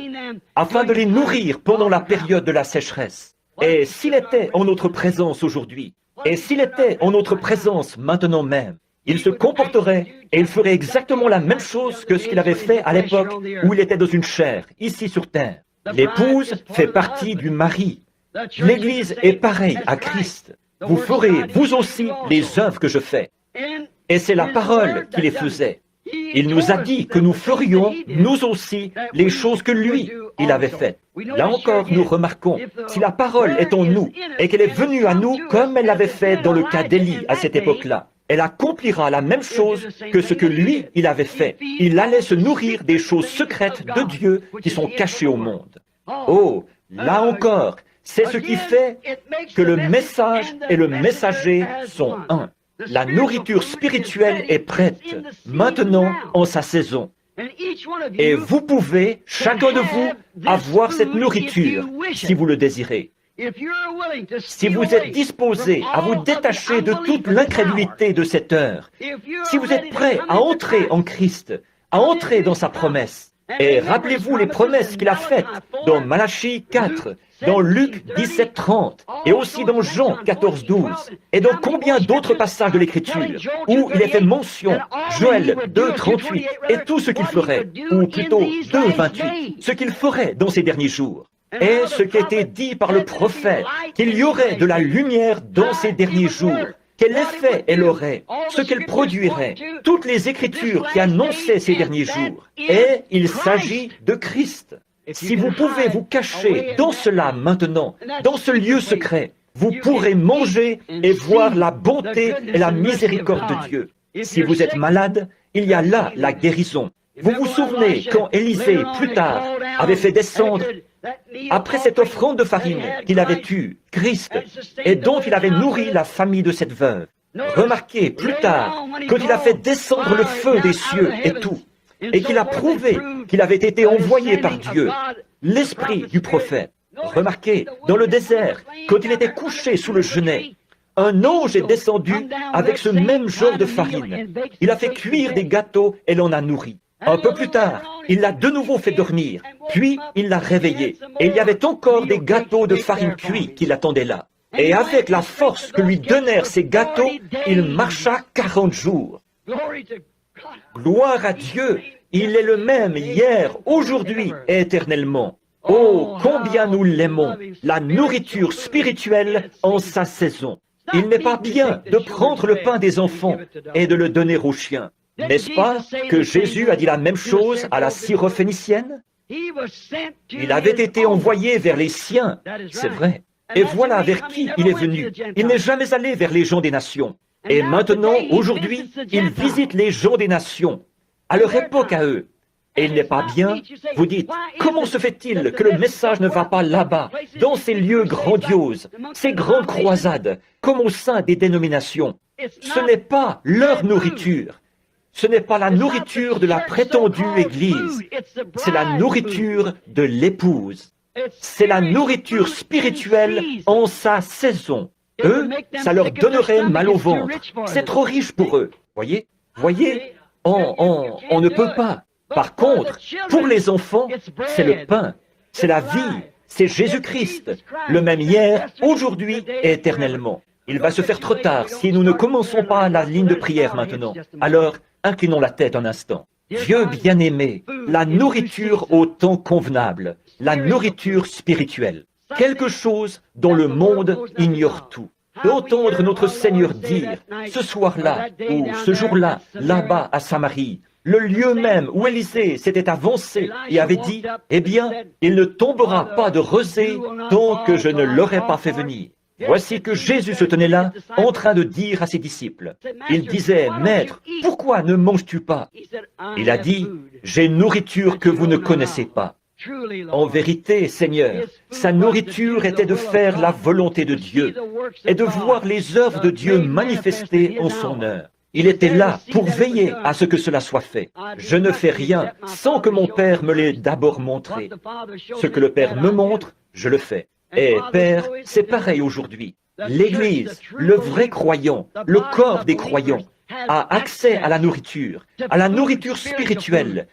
afin de les nourrir pendant la période de la sécheresse. Et s'il était en notre présence aujourd'hui, et s'il était en notre présence maintenant même, il se comporterait et il ferait exactement la même chose que ce qu'il avait fait à l'époque où il était dans une chair, ici sur terre. L'épouse fait partie du mari. L'Église est pareille à Christ. Vous ferez, vous aussi, les œuvres que je fais. Et c'est la parole qui les faisait. Il nous a dit que nous ferions, nous aussi, les choses que lui, il avait faites. Là encore, nous remarquons, si la parole est en nous et qu'elle est venue à nous comme elle l'avait fait dans le cas d'Élie à cette époque-là, elle accomplira la même chose que ce que lui, il avait fait. Il allait se nourrir des choses secrètes de Dieu qui sont cachées au monde. Oh, là encore, c'est ce qui fait que le message et le messager sont un. La nourriture spirituelle est prête, maintenant en sa saison. Et vous pouvez, chacun de vous, avoir cette nourriture si vous le désirez. Si vous êtes disposé à vous détacher de toute l'incrédulité de cette heure, si vous êtes prêt à entrer en Christ, à entrer dans sa promesse, et rappelez-vous les promesses qu'il a faites dans Malachie 4, dans Luc 17, 30, et aussi dans Jean 14, 12, et dans combien d'autres passages de l'Écriture, où il est fait mention, Joël 2, 38, et tout ce qu'il ferait, ou plutôt 2, 28, ce qu'il ferait dans ces derniers jours. Et ce qui était dit par le prophète, qu'il y aurait de la lumière dans ces derniers jours, quel effet elle aurait, ce qu'elle produirait, toutes les Écritures qui annonçaient ces derniers jours. Et il s'agit de Christ. Si vous pouvez vous cacher dans cela maintenant, dans ce lieu secret, vous pourrez manger et voir la bonté et la miséricorde de Dieu. Si vous êtes malade, il y a là la guérison. Vous vous souvenez quand Élisée, plus tard, avait fait descendre, après cette offrande de farine qu'il avait eue, Christ, et dont il avait nourri la famille de cette veuve. Remarquez, plus tard, quand il a fait descendre le feu des cieux et tout, et qu'il a prouvé qu'il avait été envoyé par Dieu, l'esprit du prophète. Remarquez, dans le désert, quand il était couché sous le genêt, un ange est descendu avec ce même genre de farine. Il a fait cuire des gâteaux et l'en a nourri. Un peu plus tard, il l'a de nouveau fait dormir, puis il l'a réveillé, et il y avait encore des gâteaux de farine cuits qui l'attendaient là. Et avec la force que lui donnèrent ces gâteaux, il marcha 40 jours. Gloire à Dieu, il est le même hier, aujourd'hui et éternellement. Oh, combien nous l'aimons, la nourriture spirituelle en sa saison. Il n'est pas bien de prendre le pain des enfants et de le donner aux chiens. N'est-ce pas que Jésus a dit la même chose à la syrophénicienne? Il avait été envoyé vers les siens, c'est vrai. Et voilà vers qui il est venu. Il n'est jamais allé vers les gens des nations. Et maintenant, aujourd'hui, il visite les gens des nations, à leur époque à eux. Et il n'est pas bien. Vous dites, comment se fait-il que le message ne va pas là-bas, dans ces lieux grandioses, ces grandes croisades, comme au sein des dénominations? Ce n'est pas leur nourriture. Ce n'est pas la nourriture de la prétendue Église, c'est la nourriture de l'épouse. C'est la nourriture spirituelle en sa saison. Eux, ça leur donnerait mal au ventre. C'est trop riche pour eux. Voyez, on ne peut pas. Par contre, pour les enfants, c'est le pain, c'est la vie, c'est Jésus-Christ, le même hier, aujourd'hui et éternellement. Il va se faire trop tard si nous ne commençons pas la ligne de prière maintenant. Alors, inclinons la tête un instant. Dieu bien-aimé, la nourriture au temps convenable, la nourriture spirituelle, quelque chose dont le monde ignore tout. D'entendre notre Seigneur dire, ce soir-là, ou ce jour-là, là-bas à Samarie, le lieu même où Élisée s'était avancé et avait dit, eh bien, il ne tombera pas de rosée tant que je ne l'aurai pas fait venir. Voici que Jésus se tenait là, en train de dire à ses disciples. Il disait, « Maître, pourquoi ne manges-tu pas ?» Il a dit, « J'ai une nourriture que vous ne connaissez pas. » En vérité, Seigneur, sa nourriture était de faire la volonté de Dieu et de voir les œuvres de Dieu manifestées en son heure. Il était là pour veiller à ce que cela soit fait. Je ne fais rien sans que mon Père me l'ait d'abord montré. Ce que le Père me montre, je le fais. Et Père, c'est pareil aujourd'hui. L'Église, le vrai croyant, le corps des croyants, a accès à la nourriture spirituelle,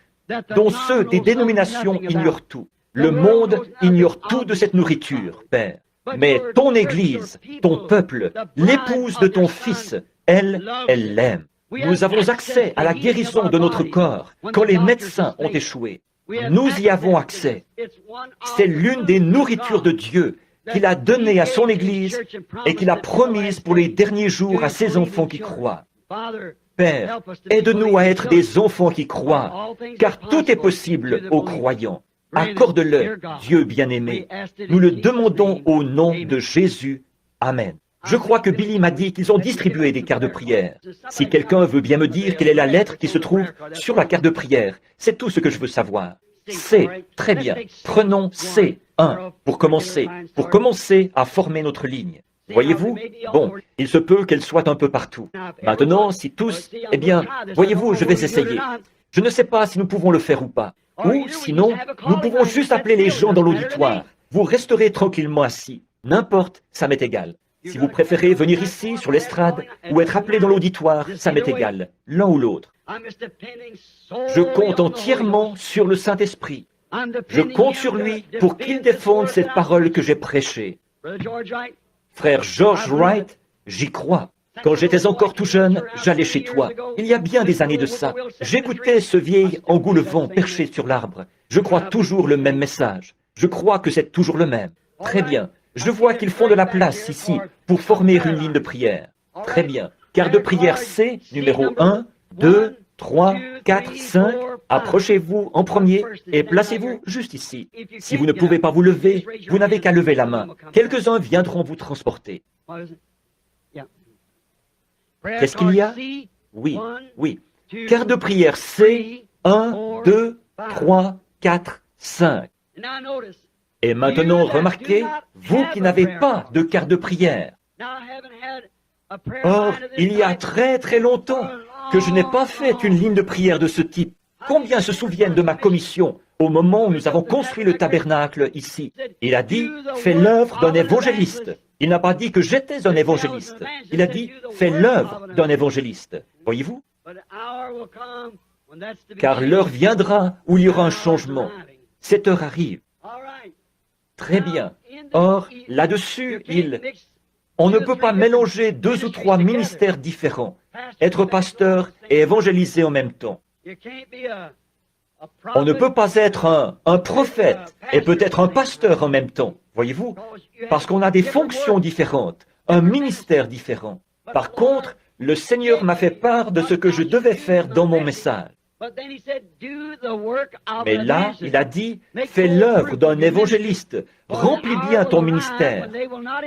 dont ceux des dénominations ignorent tout. Le monde ignore tout de cette nourriture, Père. Mais ton Église, ton peuple, l'épouse de ton Fils, elle l'aime. Nous avons accès à la guérison de notre corps quand les médecins ont échoué. Nous y avons accès. C'est l'une des nourritures de Dieu qu'il a donnée à son Église et qu'il a promise pour les derniers jours à ses enfants qui croient. Père, aide-nous à être des enfants qui croient, car tout est possible aux croyants. Accorde-le, Dieu bien-aimé. Nous le demandons au nom de Jésus. Amen. Je crois que Billy m'a dit qu'ils ont distribué des cartes de prière. Si quelqu'un veut bien me dire quelle est la lettre qui se trouve sur la carte de prière, c'est tout ce que je veux savoir. C, très bien. Prenons C1 pour commencer à former notre ligne. Voyez-vous? Bon, il se peut qu'elle soit un peu partout. Maintenant, si tous, eh bien, voyez-vous, je vais essayer. Je ne sais pas si nous pouvons le faire ou pas. Ou, sinon, nous pouvons juste appeler les gens dans l'auditoire. Vous resterez tranquillement assis. N'importe, ça m'est égal. Si vous préférez venir ici, sur l'estrade, ou être appelé dans l'auditoire, ça m'est égal. L'un ou l'autre. Je compte entièrement sur le Saint-Esprit. Je compte sur lui pour qu'il défende cette parole que j'ai prêchée. Frère George Wright, j'y crois. Quand j'étais encore tout jeune, j'allais chez toi. Il y a bien des années de ça. J'écoutais ce vieil engoulevent perché sur l'arbre. Je crois toujours le même message. Je crois que c'est toujours le même. Très bien. Je vois qu'ils font de la place ici pour former une ligne de prière. Très bien. Carte de prière C, numéro 1, 2, 3, 4, 5. Approchez-vous en premier et placez-vous juste ici. Si vous ne pouvez pas vous lever, vous n'avez qu'à lever la main. Quelques-uns viendront vous transporter. Qu'est-ce qu'il y a? Oui, oui. Carte de prière C, 1, 2, 3, 4, 5. Et maintenant, remarquez, vous qui n'avez pas de carte de prière. Or, il y a très très longtemps que je n'ai pas fait une ligne de prière de ce type. Combien se souviennent de ma commission au moment où nous avons construit le tabernacle ici? Il a dit, fais l'œuvre d'un évangéliste. Il n'a pas dit que j'étais un évangéliste. Il a dit, fais l'œuvre d'un évangéliste. Voyez-vous? Car l'heure viendra où il y aura un changement. Cette heure arrive. Très bien. Or, là-dessus, on ne peut pas mélanger 2 ou 3 ministères différents, être pasteur et évangéliser en même temps. On ne peut pas être un prophète et peut-être un pasteur en même temps, voyez-vous, parce qu'on a des fonctions différentes, un ministère différent. Par contre, le Seigneur m'a fait part de ce que je devais faire dans mon message. Mais là, il a dit, fais l'œuvre d'un évangéliste, remplis bien ton ministère,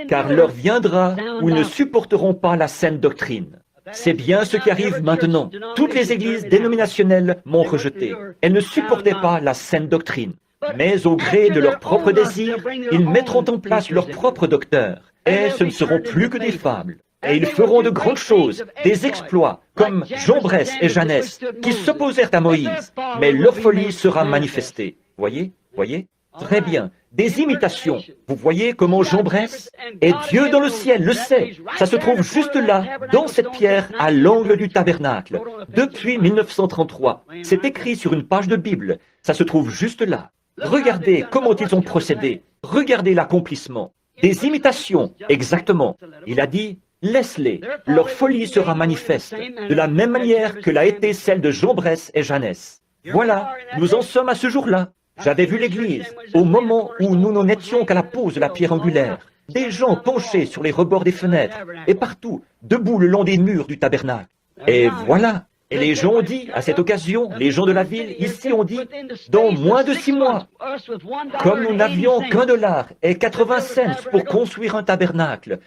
car l'heure viendra où ils ne supporteront pas la saine doctrine. C'est bien ce qui arrive maintenant. Toutes les églises dénominationnelles m'ont rejeté. Elles ne supportaient pas la saine doctrine. Mais au gré de leurs propres désirs, ils mettront en place leur propre docteur. Et ce ne seront plus que des fables. Et ils feront de grandes choses, des exploits, comme Jean Bress et Jeannès, qui s'opposèrent à Moïse. Mais leur folie sera manifestée. Voyez? Très bien. Des imitations. Vous voyez comment Jean Bress? Et Dieu dans le ciel le sait. Ça se trouve juste là, dans cette pierre, à l'angle du tabernacle. Depuis 1933. C'est écrit sur une page de Bible. Ça se trouve juste là. Regardez comment ils ont procédé. Regardez l'accomplissement. Des imitations, exactement. Il a dit, laisse-les. Leur folie sera manifeste, de la même manière que l'a été celle de Jean Bress et Jeannès. Voilà, nous en sommes à ce jour-là. J'avais vu l'église au moment où nous n'en étions qu'à la pose de la pierre angulaire. Des gens penchés sur les rebords des fenêtres et partout, debout le long des murs du tabernacle. Et voilà. Et les gens ont dit, à cette occasion, les gens de la ville, ici ont dit, dans moins de 6 mois, comme nous n'avions qu'$1 et 80 cents pour construire un tabernacle,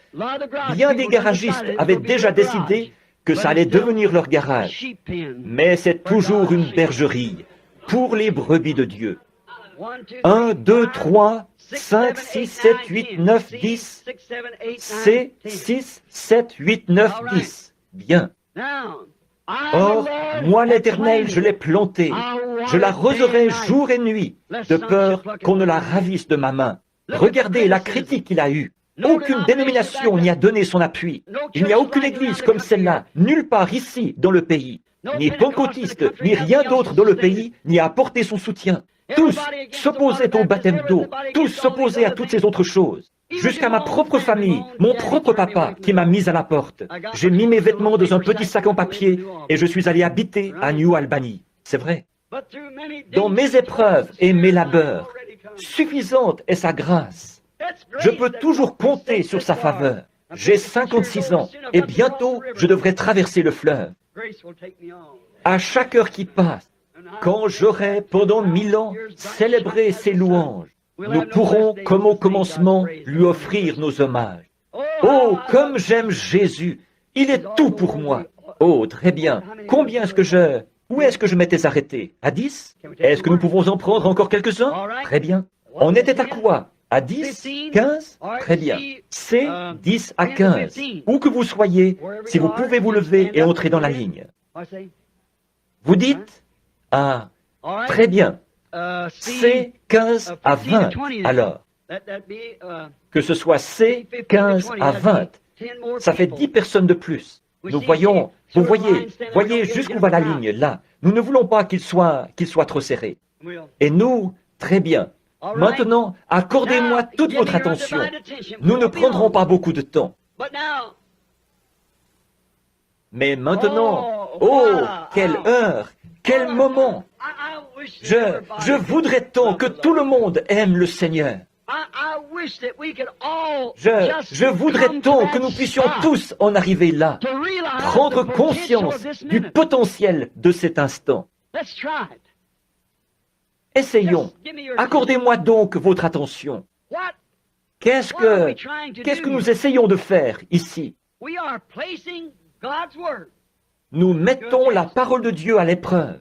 bien des garagistes avaient déjà décidé que ça allait devenir leur garage. Mais c'est toujours une bergerie pour les brebis de Dieu. 1, 2, 3, 5, 6, 7, 8, 9, 10. C'est 6, 7, 8, 9, 10. Bien. Or, moi l'Éternel, je l'ai plantée. Je l'arroserai jour et nuit, de peur qu'on ne la ravisse de ma main. Regardez la critique qu'il a eue. Aucune dénomination n'y a donné son appui. Il n'y a aucune église comme celle-là, nulle part ici dans le pays. Ni pentecôtiste, ni rien d'autre dans le pays n'y a apporté son soutien. Tous s'opposaient au baptême d'eau, tous s'opposaient à toutes ces autres choses. Jusqu'à ma propre famille, mon propre papa qui m'a mis à la porte. J'ai mis mes vêtements dans un petit sac en papier et je suis allé habiter à New Albany. C'est vrai. Dans mes épreuves et mes labeurs, suffisante est sa grâce. Je peux toujours compter sur sa faveur. J'ai 56 ans et bientôt je devrais traverser le fleuve. À chaque heure qui passe, quand j'aurai pendant 1000 ans célébré ses louanges, nous pourrons, comme au commencement, lui offrir nos hommages. Oh, comme j'aime Jésus! Il est tout pour moi. Oh, très bien. Combien est-ce que je... Où est-ce que je m'étais arrêté? À 10? Est-ce que nous pouvons en prendre encore quelques-uns? Très bien. On était à quoi? À 10? 15? Très bien. C'est 10 à 15. Où que vous soyez, si vous pouvez vous lever et entrer dans la ligne. Vous dites? Ah, très bien. C'est 15 à 20, alors. Que ce soit C, 15 à 20. Ça fait 10 personnes de plus. Nous voyons, vous voyez jusqu'où va la ligne, là. Nous ne voulons pas qu'il soit trop serré. Et nous, très bien. Maintenant, accordez-moi toute votre attention. Nous ne prendrons pas beaucoup de temps. Mais maintenant, oh, quelle heure, quel moment! Je voudrais tant que tout le monde aime le Seigneur. Je voudrais tant que nous puissions tous en arriver là, prendre conscience du potentiel de cet instant. Essayons. Accordez-moi donc votre attention. Qu'est-ce que nous essayons de faire ici? Nous mettons la parole de Dieu à l'épreuve.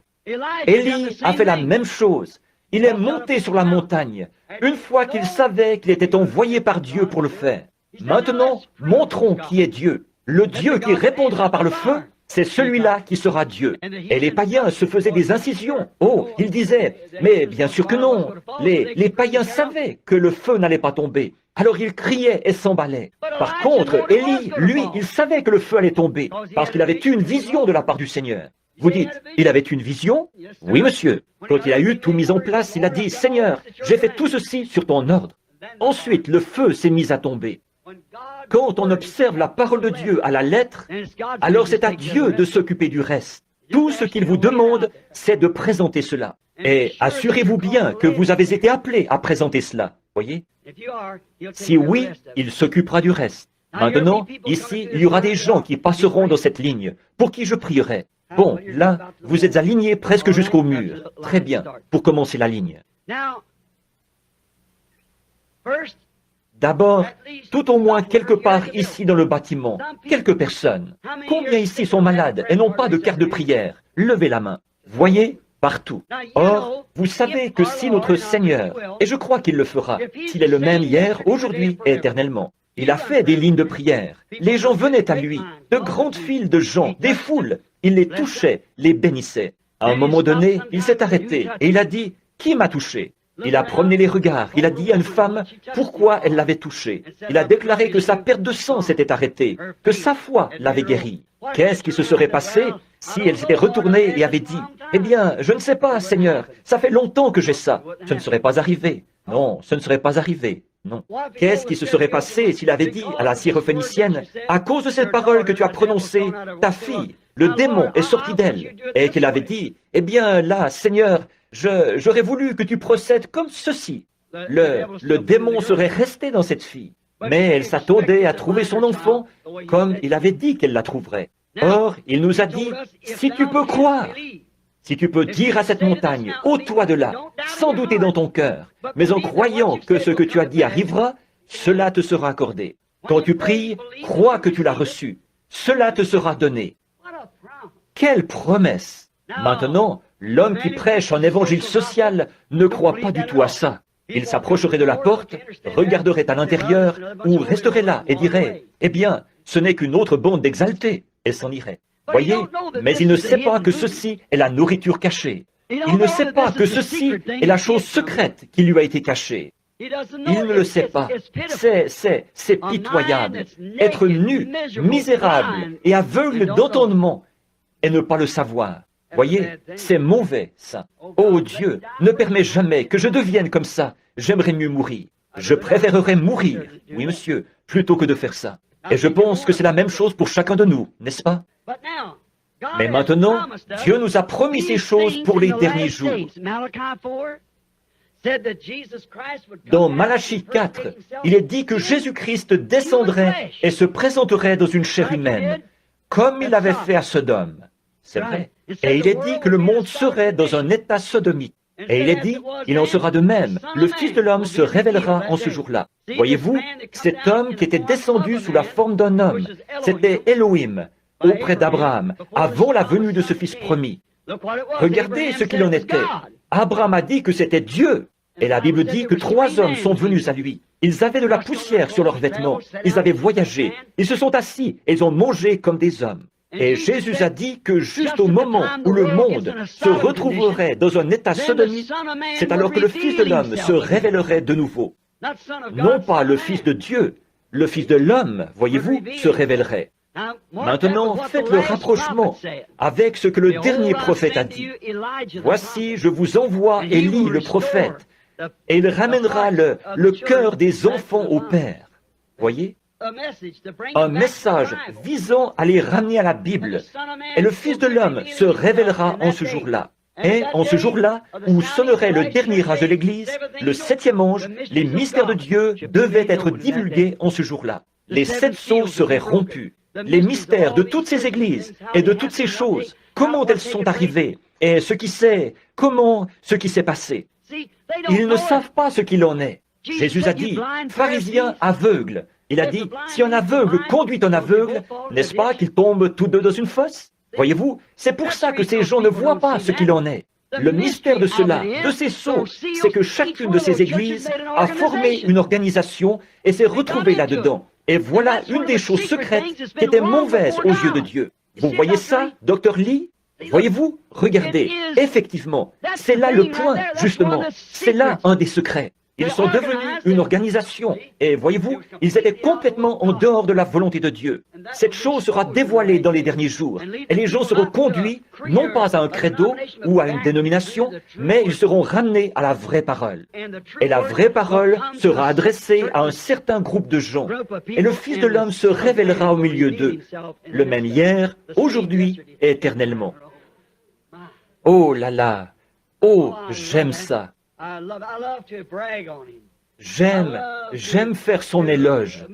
Élie a fait la même chose. Il est monté sur la montagne, une fois qu'il savait qu'il était envoyé par Dieu pour le faire. Maintenant, montrons qui est Dieu. Le Dieu qui répondra par le feu, c'est celui-là qui sera Dieu. Et les païens se faisaient des incisions. Oh, ils disaient, mais bien sûr que non. Les païens savaient que le feu n'allait pas tomber. Alors ils criaient et s'emballaient. Par contre, Élie, lui, il savait que le feu allait tomber, parce qu'il avait eu une vision de la part du Seigneur. Vous dites, il avait une vision? Oui, monsieur. Quand il a eu tout mis en place, il a dit, Seigneur, j'ai fait tout ceci sur ton ordre. Ensuite, le feu s'est mis à tomber. Quand on observe la parole de Dieu à la lettre, alors c'est à Dieu de s'occuper du reste. Tout ce qu'il vous demande, c'est de présenter cela. Et assurez-vous bien que vous avez été appelé à présenter cela. Voyez? Si oui, il s'occupera du reste. Maintenant, ici, il y aura des gens qui passeront dans cette ligne, pour qui je prierai. Bon, là, vous êtes alignés presque jusqu'au mur. Très bien, pour commencer la ligne. D'abord, tout au moins quelque part ici dans le bâtiment, quelques personnes. Combien ici sont malades et n'ont pas de carte de prière? Levez la main. Voyez? Partout. Or, vous savez que si notre Seigneur, et je crois qu'il le fera, s'il est le même hier, aujourd'hui et éternellement, il a fait des lignes de prière. Les gens venaient à lui, de grandes files de gens, des foules. Il les touchait, les bénissait. À un moment donné, il s'est arrêté et il a dit, « Qui m'a touché ?» Il a promené les regards. Il a dit à une femme pourquoi elle l'avait touché. Il a déclaré que sa perte de sang s'était arrêtée, que sa foi l'avait guérie. Qu'est-ce qui se serait passé si elle s'était retournée et avait dit, « Eh bien, je ne sais pas, Seigneur, ça fait longtemps que j'ai ça. » Ce ne serait pas arrivé. Non, ce ne serait pas arrivé. Non. Qu'est-ce qui se serait passé s'il avait dit à la syrophénicienne, « À cause de cette parole que tu as prononcée, ta fille, le démon est sorti d'elle. » Et qu'il avait dit, « Eh bien, là, Seigneur, j'aurais voulu que tu procèdes comme ceci. » Le démon serait resté dans cette fille. Mais elle s'attendait à trouver son enfant comme il avait dit qu'elle la trouverait. Or, il nous a dit, « Si tu peux croire, si tu peux dire à cette montagne, ôte-toi de là, sans douter dans ton cœur, mais en croyant que ce que tu as dit arrivera, cela te sera accordé. Quand tu pries, crois que tu l'as reçu. Cela te sera donné. » Quelle promesse! Maintenant, l'homme qui prêche un évangile social ne croit pas du tout à ça. Il s'approcherait de la porte, regarderait à l'intérieur, ou resterait là et dirait, « Eh bien, ce n'est qu'une autre bande d'exaltés », et s'en irait. Voyez, mais il ne sait pas que ceci est la nourriture cachée. Il ne sait pas que ceci est la chose secrète qui lui a été cachée. Il ne le sait pas. C'est pitoyable. Être nu, misérable et aveugle d'entendement et ne pas le savoir. Voyez, c'est mauvais, ça. Oh Dieu, ne permets jamais que je devienne comme ça. J'aimerais mieux mourir. Je préférerais mourir, oui monsieur, plutôt que de faire ça. Et je pense que c'est la même chose pour chacun de nous, n'est-ce pas? Mais maintenant, Dieu nous a promis ces choses pour les derniers jours. Dans Malachie 4, il est dit que Jésus-Christ descendrait et se présenterait dans une chair humaine, comme il l'avait fait à Sodome. C'est vrai. Et il est dit que le monde serait dans un état sodomique. Et il est dit, il en sera de même. Le Fils de l'homme se révélera en ce jour-là. Voyez-vous, cet homme qui était descendu sous la forme d'un homme, c'était Elohim, auprès d'Abraham, avant la venue de ce Fils promis. Regardez ce qu'il en était. Abraham a dit que c'était Dieu. Et la Bible dit que 3 hommes sont venus à lui. Ils avaient de la poussière sur leurs vêtements. Ils avaient voyagé. Ils se sont assis et ils ont mangé comme des hommes. Et Jésus a dit que juste au moment où le monde se retrouverait dans un état sodomique, c'est alors que le Fils de l'homme se révélerait de nouveau. Non pas le Fils de Dieu, le Fils de l'homme, voyez-vous, se révélerait. Maintenant, faites le rapprochement avec ce que le dernier prophète a dit. Voici, je vous envoie Élie, le prophète, et il ramènera le cœur des enfants au Père. Voyez? Un message visant à les ramener à la Bible. Et le Fils de l'homme se révélera en ce jour-là. Et en ce jour-là, où sonnerait le dernier âge de l'Église, le 7e ange, les mystères de Dieu devaient être divulgués en ce jour-là. Les 7 sceaux seraient rompus. Les mystères de toutes ces églises et de toutes ces choses, comment elles sont arrivées, et ce qui s'est passé. Ils ne savent pas ce qu'il en est. Jésus a dit, pharisiens aveugles. Il a dit, si un aveugle conduit un aveugle, n'est-ce pas qu'ils tombent tous deux dans une fosse? Voyez-vous, c'est pour ça que ces gens ne voient pas ce qu'il en est. Le mystère de cela, de ces sceaux, c'est que chacune de ces églises a formé une organisation et s'est retrouvée là-dedans. Et voilà une des choses secrètes qui était mauvaise aux yeux de Dieu. Vous voyez ça, Dr. Lee? Voyez-vous? Regardez, effectivement, c'est là le point, justement. C'est là un des secrets. Ils sont devenus une organisation. Et voyez-vous, ils étaient complètement en dehors de la volonté de Dieu. Cette chose sera dévoilée dans les derniers jours. Et les gens seront conduits, non pas à un credo ou à une dénomination, mais ils seront ramenés à la vraie parole. Et la vraie parole sera adressée à un certain groupe de gens. Et le Fils de l'homme se révélera au milieu d'eux, le même hier, aujourd'hui et éternellement. Oh là là! Oh, j'aime ça! J'aime faire son éloge.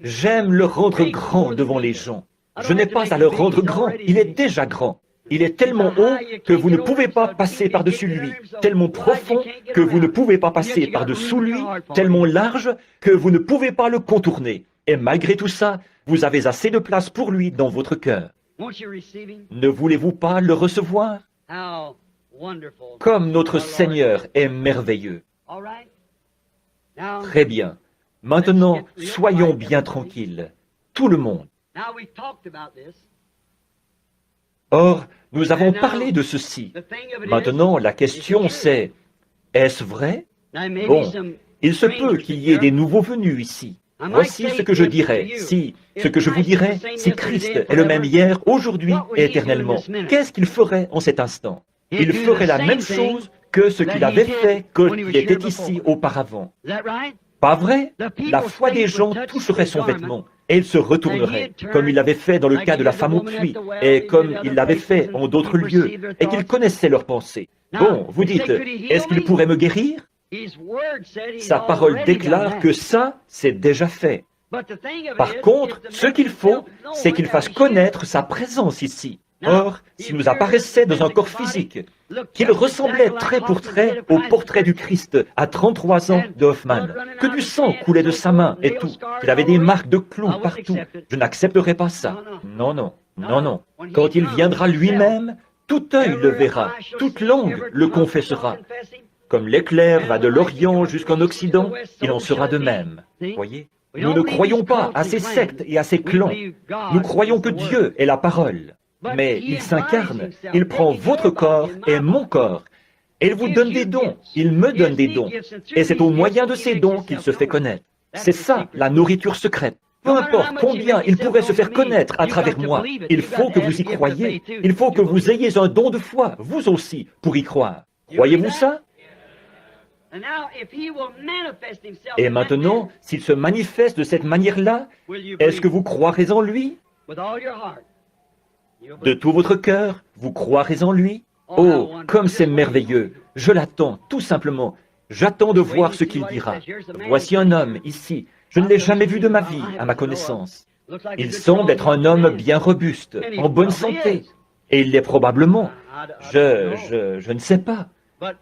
J'aime le rendre grand devant les gens. Je n'ai pas à le rendre grand, il est déjà grand. Il est tellement haut que vous ne pouvez pas passer par-dessus lui, tellement profond que vous ne pouvez pas passer par-dessous lui, tellement large que vous ne pouvez pas le contourner. Et malgré tout ça, vous avez assez de place pour lui dans votre cœur. Ne voulez-vous pas le recevoir? Comme notre Seigneur est merveilleux. Très bien. Maintenant, soyons bien tranquilles, tout le monde. Or, nous avons parlé de ceci. Maintenant, la question c'est, est-ce vrai? Bon, il se peut qu'il y ait des nouveaux venus ici. Voici ce que je dirais, ce que je vous dirais, si Christ est le même hier, aujourd'hui et éternellement. Qu'est-ce qu'il ferait en cet instant? Il ferait la même chose que ce qu'il avait fait quand il était ici auparavant. Pas vrai? La foi des gens toucherait son vêtement et il se retournerait, comme il l'avait fait dans le cas de la femme au puits, et comme il l'avait fait en d'autres lieux, et qu'il connaissait leurs pensées. Bon, vous dites, est-ce qu'il pourrait me guérir? Sa parole déclare que ça, c'est déjà fait. Par contre, ce qu'il faut, c'est qu'il fasse connaître sa présence ici. Or, s'il nous apparaissait dans un corps physique, qu'il ressemblait trait pour trait au portrait du Christ à 33 ans de Hoffman, que du sang coulait de sa main et tout, qu'il avait des marques de clous partout, je n'accepterai pas ça. Non, non, non, non. Quand il viendra lui-même, tout œil le verra, toute langue le confessera. Comme l'éclair va de l'Orient jusqu'en Occident, il en sera de même. Voyez? Nous ne croyons pas à ces sectes et à ces clans. Nous croyons que Dieu est la parole. Mais il s'incarne, il prend votre corps et mon corps. Et il vous donne des dons, il me donne des dons. Et c'est au moyen de ces dons qu'il se fait connaître. C'est ça, la nourriture secrète. Peu importe combien il pourrait se faire connaître à travers moi, il faut que vous y croyiez. Il faut que vous ayez un don de foi, vous aussi, pour y croire. Croyez-vous ça? Et maintenant, s'il se manifeste de cette manière-là, est-ce que vous croirez en lui? De tout votre cœur, vous croirez en lui? Oh, comme c'est merveilleux! Je l'attends, tout simplement. J'attends de voir ce qu'il dira. Voici un homme, ici. Je ne l'ai jamais vu de ma vie, à ma connaissance. Il semble être un homme bien robuste, en bonne santé. Et il l'est probablement. Je ne sais pas.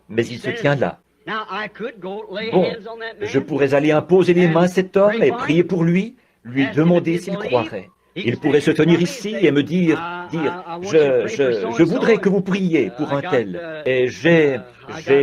Mais il se tient là. Bon, je pourrais aller imposer les mains à cet homme et prier pour lui demander s'il croirait. Il pourrait se tenir ici et me dire, je voudrais que vous priez pour un tel. Et j'ai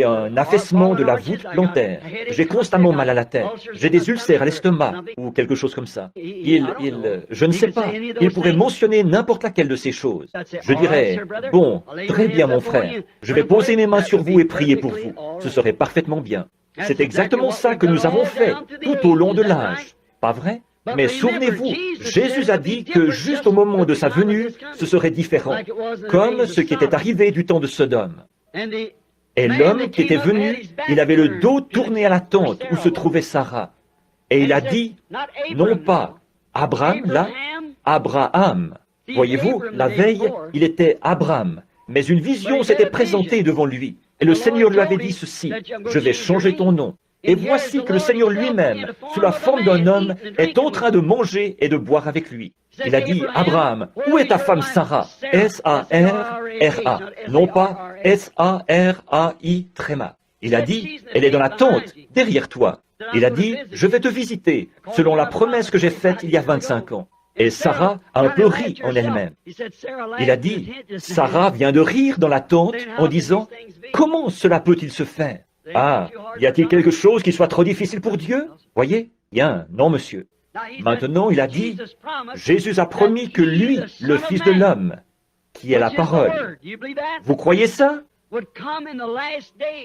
un affaissement de la voûte plantaire. J'ai constamment mal à la tête. J'ai des ulcères à l'estomac ou quelque chose comme ça. Je ne sais pas. Il pourrait mentionner n'importe laquelle de ces choses. Je dirais, bon, très bien mon frère. Je vais poser mes mains sur vous et prier pour vous. Ce serait parfaitement bien. C'est exactement ça que nous avons fait tout au long de l'âge. Pas vrai? Mais souvenez-vous, Jésus a dit que juste au moment de sa venue, ce serait différent, comme ce qui était arrivé du temps de Sodome. Et l'homme qui était venu, il avait le dos tourné à la tente où se trouvait Sarah. Et il a dit, non pas Abraham, là, Abraham. Voyez-vous, la veille, il était Abraham, mais une vision s'était présentée devant lui. Et le Seigneur lui avait dit ceci, je vais changer ton nom. Et voici que le Seigneur lui-même, sous la forme d'un homme, est en train de manger et de boire avec lui. Il a dit, Abraham, où est ta femme Sarah? S-A-R-R-A, non pas S-A-R-A-I tréma. Il a dit, elle est dans la tente, derrière toi. Il a dit, je vais te visiter, selon la promesse que j'ai faite il y a 25 ans. Et Sarah a un peu ri en elle-même. Il a dit, Sarah vient de rire dans la tente en disant, comment cela peut-il se faire? Ah, y a-t-il quelque chose qui soit trop difficile pour Dieu? Voyez? Bien, non, monsieur. Maintenant, il a dit, Jésus a promis que lui, le Fils de l'homme, qui est la parole, vous croyez ça?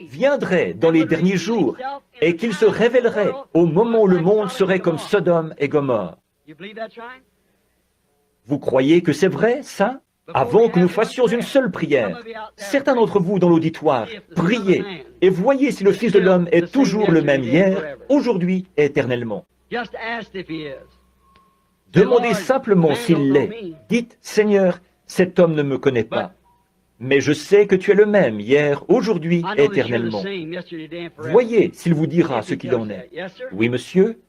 Viendrait dans les derniers jours et qu'il se révélerait au moment où le monde serait comme Sodome et Gomorrhe. Vous croyez que c'est vrai, ça? Avant que nous fassions une seule prière, certains d'entre vous dans l'auditoire, priez et voyez si le Fils de l'homme est toujours le même hier, aujourd'hui et éternellement. Demandez simplement s'il l'est. Dites, Seigneur, cet homme ne me connaît pas, mais je sais que tu es le même hier, aujourd'hui et éternellement. Voyez s'il vous dira ce qu'il en est. Oui, monsieur.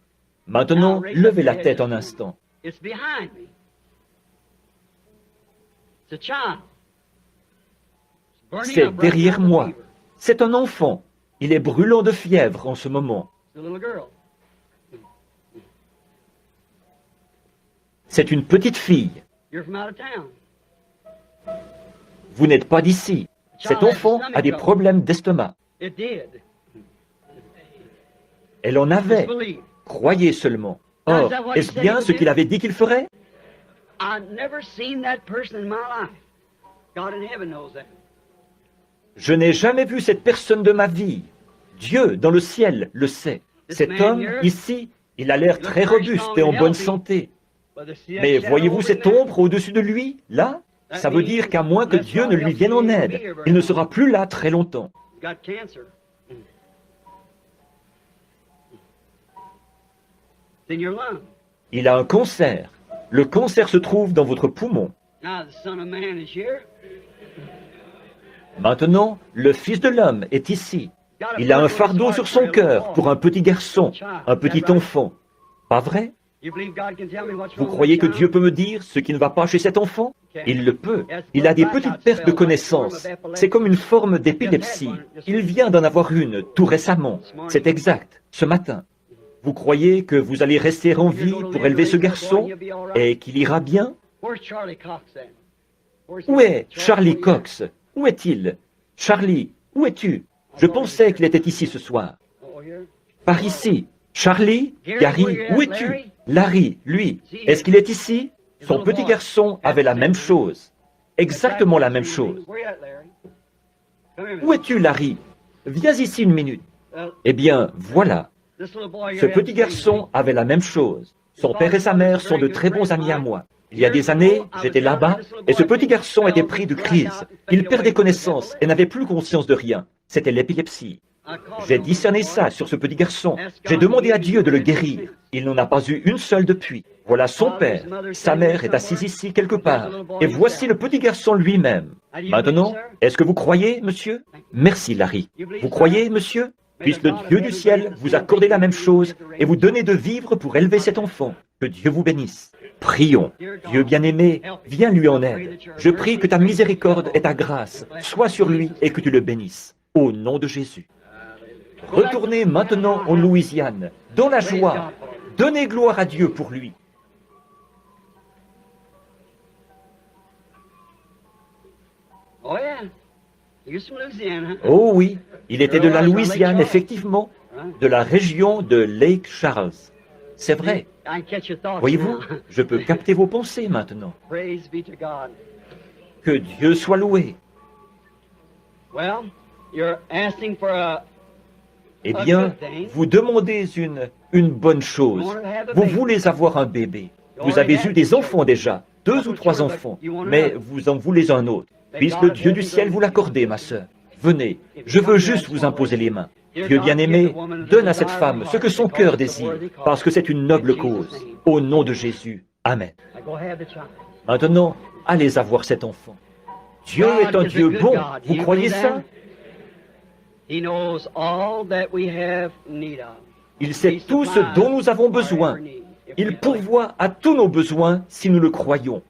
Maintenant, levez la tête un instant. C'est derrière moi. C'est un enfant. Il est brûlant de fièvre en ce moment. C'est une petite fille. Vous n'êtes pas d'ici. Cet enfant a des problèmes d'estomac. Elle en avait. Croyez seulement. Or, est-ce bien ce qu'il avait dit qu'il ferait? Je n'ai jamais vu cette personne de ma vie. Dieu, dans le ciel, le sait. Cet homme, ici, il a l'air très robuste et en bonne santé. Mais voyez-vous cette ombre au-dessus de lui, là? Ça veut dire qu'à moins que Dieu ne lui vienne en aide, il ne sera plus là très longtemps. Il a un cancer. Le cancer se trouve dans votre poumon. Maintenant, le Fils de l'homme est ici. Il a un fardeau sur son cœur pour un petit garçon, un petit enfant. Pas vrai? Vous croyez que Dieu peut me dire ce qui ne va pas chez cet enfant? Il le peut. Il a des petites pertes de connaissance. C'est comme une forme d'épilepsie. Il vient d'en avoir une tout récemment. C'est exact, ce matin. Vous croyez que vous allez rester en vie pour élever ce garçon et qu'il ira bien? Où est Charlie Cox? Où est-il? Charlie, où es-tu? Je pensais qu'il était ici ce soir. Par ici. Charlie, Gary, où es-tu? Larry, lui, est-ce qu'il est ici? Son petit garçon avait la même chose. exactement la même chose. Où es-tu, Larry? Viens ici une minute. Eh bien, voilà. Ce petit garçon avait la même chose. Son père et sa mère sont de très bons amis à moi. Il y a des années, j'étais là-bas, et ce petit garçon était pris de crise. Il perdait connaissance et n'avait plus conscience de rien. C'était l'épilepsie. J'ai discerné ça sur ce petit garçon. J'ai demandé à Dieu de le guérir. Il n'en a pas eu une seule depuis. Voilà son père. Sa mère est assise ici quelque part. Et voici le petit garçon lui-même. Maintenant, est-ce que vous croyez, monsieur? Merci, Larry. Vous croyez, monsieur? Puisse le Dieu du ciel vous accorder la même chose et vous donner de vivre pour élever cet enfant. Que Dieu vous bénisse. Prions. Dieu bien-aimé, viens lui en aide. Je prie que ta miséricorde et ta grâce soient sur lui et que tu le bénisses. Au nom de Jésus. Retournez maintenant en Louisiane, dans la joie. Donnez gloire à Dieu pour lui. Oh oui, il était de la Louisiane, effectivement, de la région de Lake Charles. C'est vrai. Voyez-vous, je peux capter vos pensées maintenant. Que Dieu soit loué. Eh bien, vous demandez une bonne chose. Vous voulez avoir un bébé. Vous avez eu des enfants déjà, 2 ou 3 enfants, mais vous en voulez un autre. Puisse le Dieu du ciel vous l'accorder, ma sœur. Venez, je veux juste vous imposer les mains. Dieu bien-aimé, donne à cette femme ce que son cœur désire, parce que c'est une noble cause. Au nom de Jésus. Amen. Maintenant, allez avoir cet enfant. Dieu est un Dieu bon. Vous croyez ça? Il sait tout ce dont nous avons besoin. Il pourvoit à tous nos besoins si nous le croyons.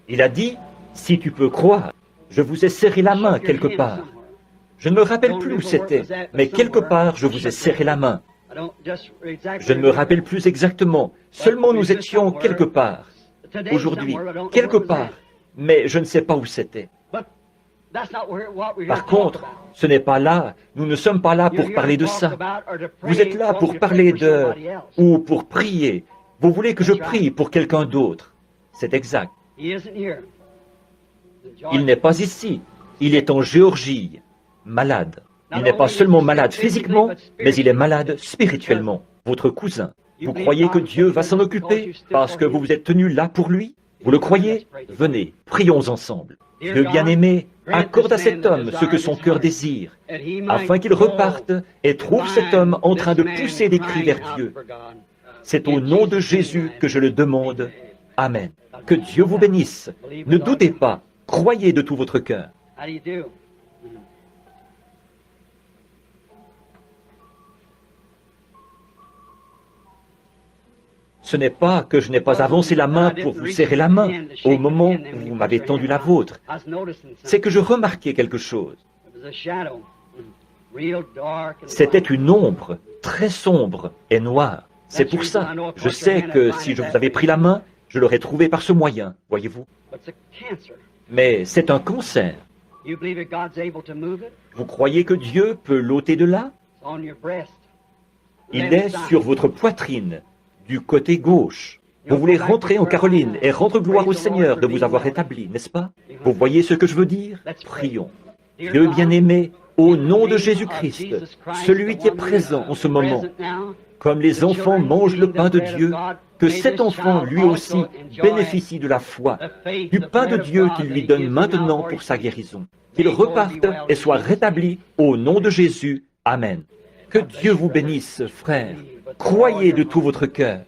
Il a dit, si tu peux croire, je vous ai serré la main quelque part. Je ne me rappelle plus où c'était, mais quelque part je vous ai serré la main. Je ne me rappelle plus exactement, seulement nous étions quelque part. Aujourd'hui, quelque part, mais je ne sais pas où c'était. Par contre, ce n'est pas là, nous ne sommes pas là pour parler de ça. Vous êtes là pour parler de... ou pour prier. Vous voulez que je prie pour quelqu'un d'autre. C'est exact. Il n'est pas ici, il est en Géorgie, malade. Il n'est pas seulement malade physiquement, mais il est malade spirituellement. Votre cousin, vous croyez que Dieu va s'en occuper parce que vous vous êtes tenu là pour lui? Vous le croyez? Venez, prions ensemble. Dieu bien-aimé, accorde à cet homme ce que son cœur désire, afin qu'il reparte et trouve cet homme en train de pousser des cris vers Dieu. C'est au nom de Jésus que je le demande. Amen. Que Dieu vous bénisse. Ne doutez pas, croyez de tout votre cœur. Ce n'est pas que je n'ai pas avancé la main pour vous serrer la main au moment où vous m'avez tendu la vôtre. C'est que je remarquais quelque chose. C'était une ombre très sombre et noire. C'est pour ça. Je sais que si je vous avais pris la main, je l'aurais trouvé par ce moyen, voyez-vous. Mais c'est un cancer. Vous croyez que Dieu peut l'ôter de là? Il est sur votre poitrine, du côté gauche. Vous voulez rentrer en Caroline et rendre gloire au Seigneur de vous avoir rétabli, n'est-ce pas? Vous voyez ce que je veux dire? Prions. Dieu bien-aimé, au nom de Jésus-Christ, celui qui est présent en ce moment, comme les enfants mangent le pain de Dieu, que cet enfant, lui aussi, bénéficie de la foi, du pain de Dieu qu'il lui donne maintenant pour sa guérison. Qu'il reparte et soit rétabli au nom de Jésus. Amen. Que Dieu vous bénisse, frères. Croyez de tout votre cœur.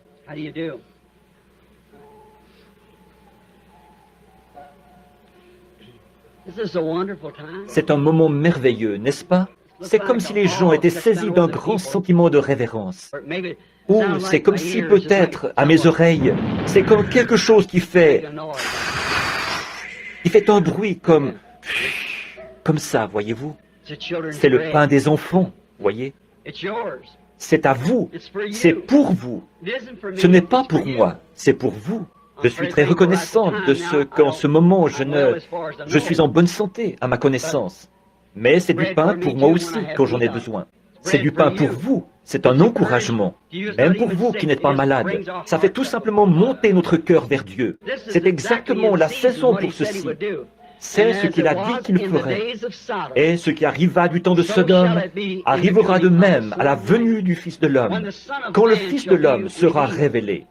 C'est un moment merveilleux, n'est-ce pas? C'est comme si les gens étaient saisis d'un grand sentiment de révérence. Ou c'est comme si peut-être, à mes oreilles, c'est comme quelque chose qui fait un bruit comme ça, voyez-vous? C'est le pain des enfants, voyez? C'est à vous, c'est pour vous. Ce n'est pas pour moi, c'est pour vous. Je suis très reconnaissante de ce qu'en ce moment je suis en bonne santé à ma connaissance. Mais c'est du pain pour moi aussi quand j'en ai besoin. C'est du pain pour vous, c'est un encouragement. Même pour vous qui n'êtes pas malade, ça fait tout simplement monter notre cœur vers Dieu. C'est exactement la saison pour ceci. C'est ce qu'il a dit qu'il ferait. Et ce qui arriva du temps de Sodome arrivera de même à la venue du Fils de l'homme, quand le Fils de l'homme sera révélé.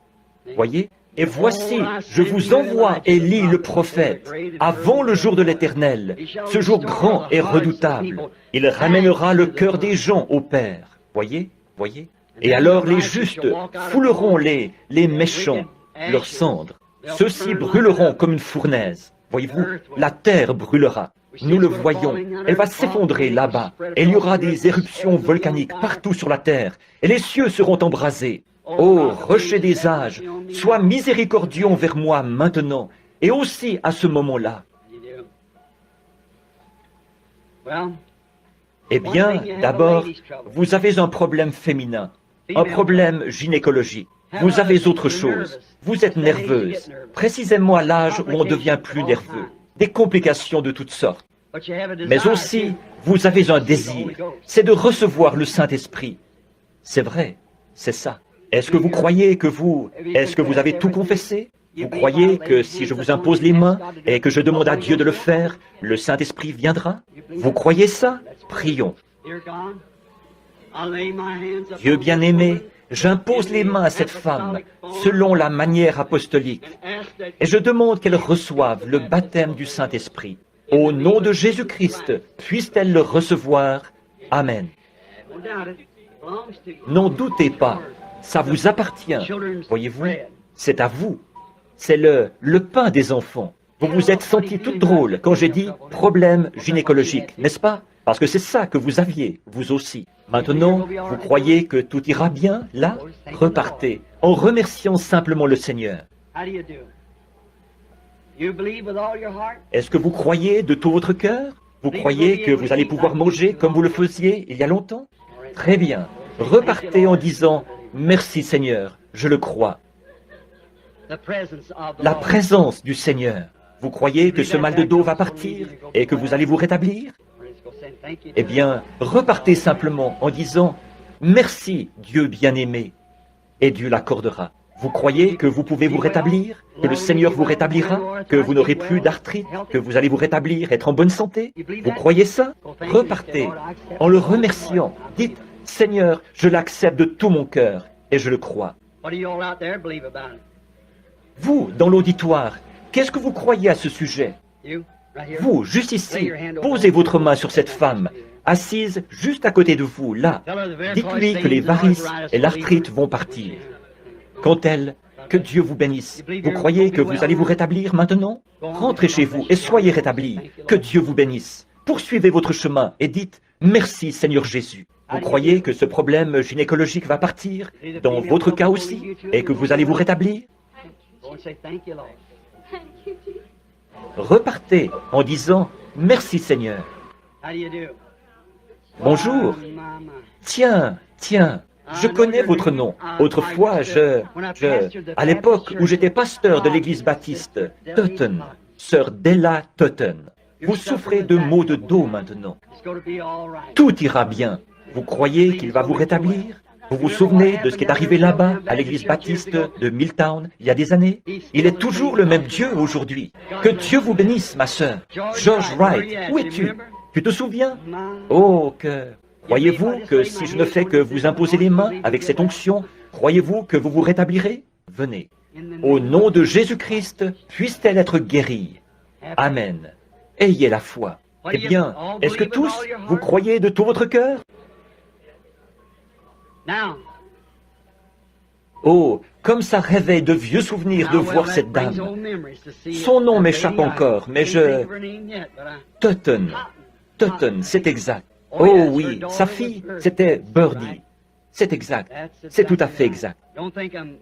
Voyez? Et voici, je vous envoie Élie le prophète, avant le jour de l'Éternel, ce jour grand et redoutable. Il ramènera le cœur des gens au Père. Voyez? Voyez? Et alors les justes fouleront les méchants, leurs cendres. Ceux-ci brûleront comme une fournaise. Voyez-vous, la terre brûlera. Nous le voyons. Elle va s'effondrer là-bas. Et il y aura des éruptions volcaniques partout sur la terre. Et les cieux seront embrasés. Ô rocher des âges, sois miséricordieux envers moi maintenant, et aussi à ce moment-là. Eh bien, d'abord, vous avez un problème féminin, un problème gynécologique. Vous avez autre chose. Vous êtes nerveuse, précisément à l'âge où on devient plus nerveux. Des complications de toutes sortes. Mais aussi, vous avez un désir, c'est de recevoir le Saint-Esprit. C'est vrai, c'est ça. Est-ce que vous croyez que est-ce que vous avez tout confessé? Vous croyez que si je vous impose les mains et que je demande à Dieu de le faire, le Saint-Esprit viendra? Vous croyez ça? Prions. Dieu bien-aimé, j'impose les mains à cette femme selon la manière apostolique et je demande qu'elle reçoive le baptême du Saint-Esprit. Au nom de Jésus-Christ, puisse-t-elle le recevoir. Amen. N'en doutez pas, ça vous appartient. Voyez-vous, c'est à vous. C'est le pain des enfants. Vous vous êtes senti toute drôle quand j'ai dit problème gynécologique, n'est-ce pas? Parce que c'est ça que vous aviez, vous aussi. Maintenant, vous croyez que tout ira bien, là? Repartez, en remerciant simplement le Seigneur. Est-ce que vous croyez de tout votre cœur? Vous croyez que vous allez pouvoir manger comme vous le faisiez il y a longtemps? Très bien. Repartez en disant « Merci Seigneur, je le crois ». La présence du Seigneur. Vous croyez que ce mal de dos va partir et que vous allez vous rétablir? Eh bien, repartez simplement en disant « Merci Dieu bien-aimé » et Dieu l'accordera. Vous croyez que vous pouvez vous rétablir, que le Seigneur vous rétablira, que vous n'aurez plus d'arthrite, que vous allez vous rétablir, être en bonne santé? Vous croyez ça? Repartez en le remerciant. Dites « Seigneur, je l'accepte de tout mon cœur et je le crois. » Vous, dans l'auditoire, qu'est-ce que vous croyez à ce sujet? Vous, juste ici, posez votre main sur cette femme, assise juste à côté de vous, là. Dites-lui que les varices et l'arthrite vont partir. Quand elle, que Dieu vous bénisse. Vous croyez que vous allez vous rétablir maintenant? Rentrez chez vous et soyez rétablis. Que Dieu vous bénisse. Poursuivez votre chemin et dites « Merci Seigneur Jésus ». Vous croyez que ce problème gynécologique va partir, dans votre cas aussi, et que vous allez vous rétablir? Repartez en disant « Merci Seigneur ». Bonjour. Tiens, je connais votre nom. Autrefois, à l'époque où j'étais pasteur de l'église baptiste, Totten, sœur Della Totten. Vous souffrez de maux de dos maintenant. Tout ira bien. Vous croyez qu'il va vous rétablir? Vous vous souvenez de ce qui est arrivé là-bas, à l'église baptiste de Milltown, il y a des années? Il est toujours le même Dieu aujourd'hui. Que Dieu vous bénisse, ma sœur. George Wright, où es-tu? Tu te souviens? Oh, que... Croyez-vous que si je ne fais que vous imposer les mains avec cette onction, croyez-vous que vous vous rétablirez? Venez. Au nom de Jésus-Christ, puisse-t-elle être guérie. Amen. Ayez la foi. Eh bien, est-ce que tous, vous croyez de tout votre cœur? Oh, comme ça réveille de vieux souvenirs de voir cette dame. Son nom m'échappe encore, mais Totten, c'est exact. Oh oui, sa fille, c'était Birdie. C'est exact, c'est tout à fait exact.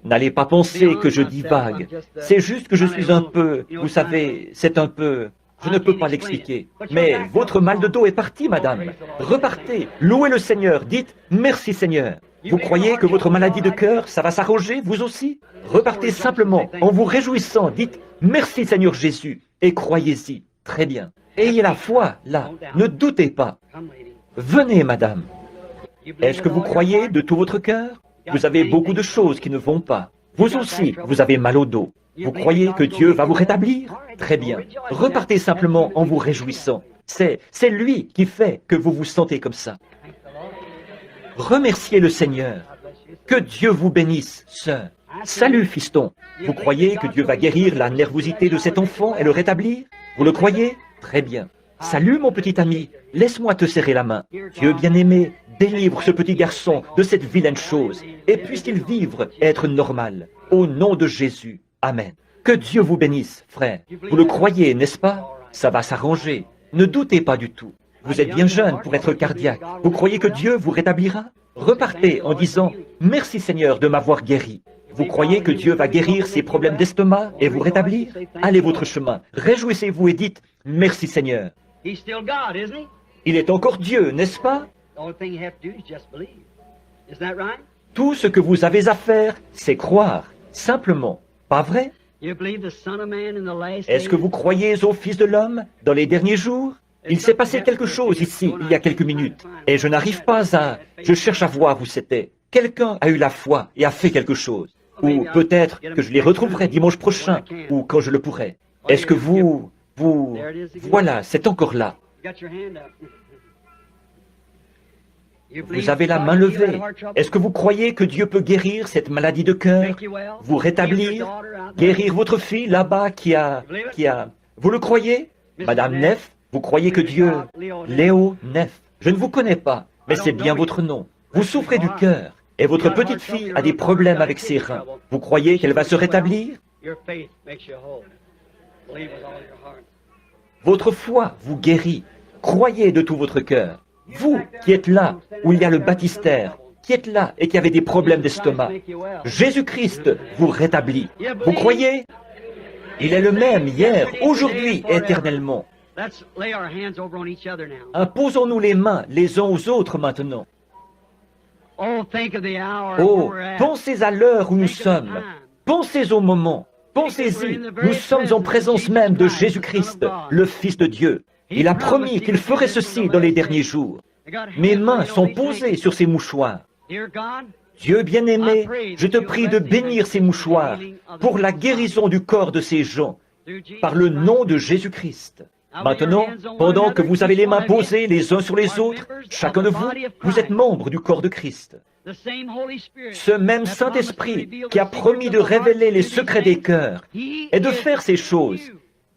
N'allez pas penser que je divague. C'est juste que je suis un peu, vous savez, c'est un peu... Je ne peux pas l'expliquer. Mais votre mal de dos est parti, madame. Repartez, louez le Seigneur, dites « Merci Seigneur ». Vous croyez que votre maladie de cœur, ça va s'arranger, vous aussi? Repartez simplement, en vous réjouissant, dites « Merci Seigneur Jésus » et croyez-y. Très bien. Ayez la foi, là. Ne doutez pas. Venez, madame. Est-ce que vous croyez de tout votre cœur? Vous avez beaucoup de choses qui ne vont pas. Vous aussi, vous avez mal au dos. Vous croyez que Dieu va vous rétablir? Très bien. Repartez simplement en vous réjouissant. C'est lui qui fait que vous vous sentez comme ça. Remerciez le Seigneur. Que Dieu vous bénisse, sœur. Salut, fiston. Vous croyez que Dieu va guérir la nervosité de cet enfant et le rétablir? Vous le croyez? Très bien. Salut, mon petit ami. Laisse-moi te serrer la main. Dieu bien-aimé, délivre ce petit garçon de cette vilaine chose et puisse-t-il vivre et être normal. Au nom de Jésus. Amen. Que Dieu vous bénisse, frère. Vous le croyez, n'est-ce pas? Ça va s'arranger. Ne doutez pas du tout. Vous êtes bien jeune pour être cardiaque. Vous croyez que Dieu vous rétablira? Repartez en disant « Merci Seigneur de m'avoir guéri ». Vous croyez que Dieu va guérir ces problèmes d'estomac et vous rétablir? Allez votre chemin. Réjouissez-vous et dites « Merci Seigneur ». Il est encore Dieu, n'est-ce pas? Tout ce que vous avez à faire, c'est croire. Simplement. Pas vrai? Est-ce que vous croyez au Fils de l'homme dans les derniers jours? Il s'est passé quelque chose ici, il y a quelques minutes, et je n'arrive pas à... Je cherche à voir où c'était. Quelqu'un a eu la foi et a fait quelque chose. Ou peut-être que je les retrouverai dimanche prochain, ou quand je le pourrai. Est-ce que vous... Voilà, c'est encore là. Vous avez la main levée. Est-ce que vous croyez que Dieu peut guérir cette maladie de cœur, vous rétablir, guérir votre fille là-bas qui a... Vous le croyez? Madame Neff, vous croyez que Dieu... Léo Neff, je ne vous connais pas, mais c'est bien votre nom. Vous souffrez du cœur, et votre petite fille a des problèmes avec ses reins. Vous croyez qu'elle va se rétablir? Votre foi vous guérit. Croyez de tout votre cœur. Vous qui êtes là, où il y a le baptistère, qui êtes là et qui avez des problèmes d'estomac, Jésus-Christ vous rétablit. Vous croyez? Il est le même hier, aujourd'hui, éternellement. Imposons-nous les mains les uns aux autres maintenant. Oh, pensez à l'heure où nous sommes. Pensez au moment. Pensez-y. Nous sommes en présence même de Jésus-Christ, le Fils de Dieu. Il a promis qu'il ferait ceci dans les derniers jours. Mes mains sont posées sur ces mouchoirs. Dieu bien-aimé, je te prie de bénir ces mouchoirs pour la guérison du corps de ces gens, par le nom de Jésus-Christ. Maintenant, pendant que vous avez les mains posées les uns sur les autres, chacun de vous, vous êtes membre du corps de Christ. Ce même Saint-Esprit qui a promis de révéler les secrets des cœurs et de faire ces choses,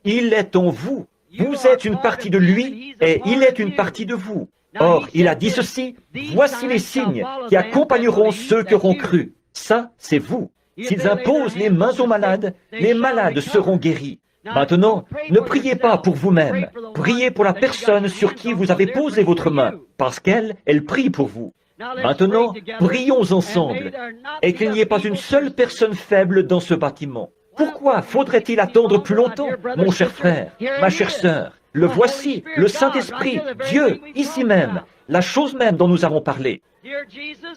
il est en vous. Vous êtes une partie de lui et il est une partie de vous. Or, il a dit ceci, voici les signes qui accompagneront ceux qui auront cru. Ça, c'est vous. S'ils imposent les mains aux malades, les malades seront guéris. Maintenant, ne priez pas pour vous-même. Priez pour la personne sur qui vous avez posé votre main, parce qu'elle prie pour vous. Maintenant, prions ensemble, et qu'il n'y ait pas une seule personne faible dans ce bâtiment. Pourquoi faudrait-il attendre plus longtemps, mon cher frère, ma chère sœur? Le voici, le Saint-Esprit, Dieu, ici même, la chose même dont nous avons parlé.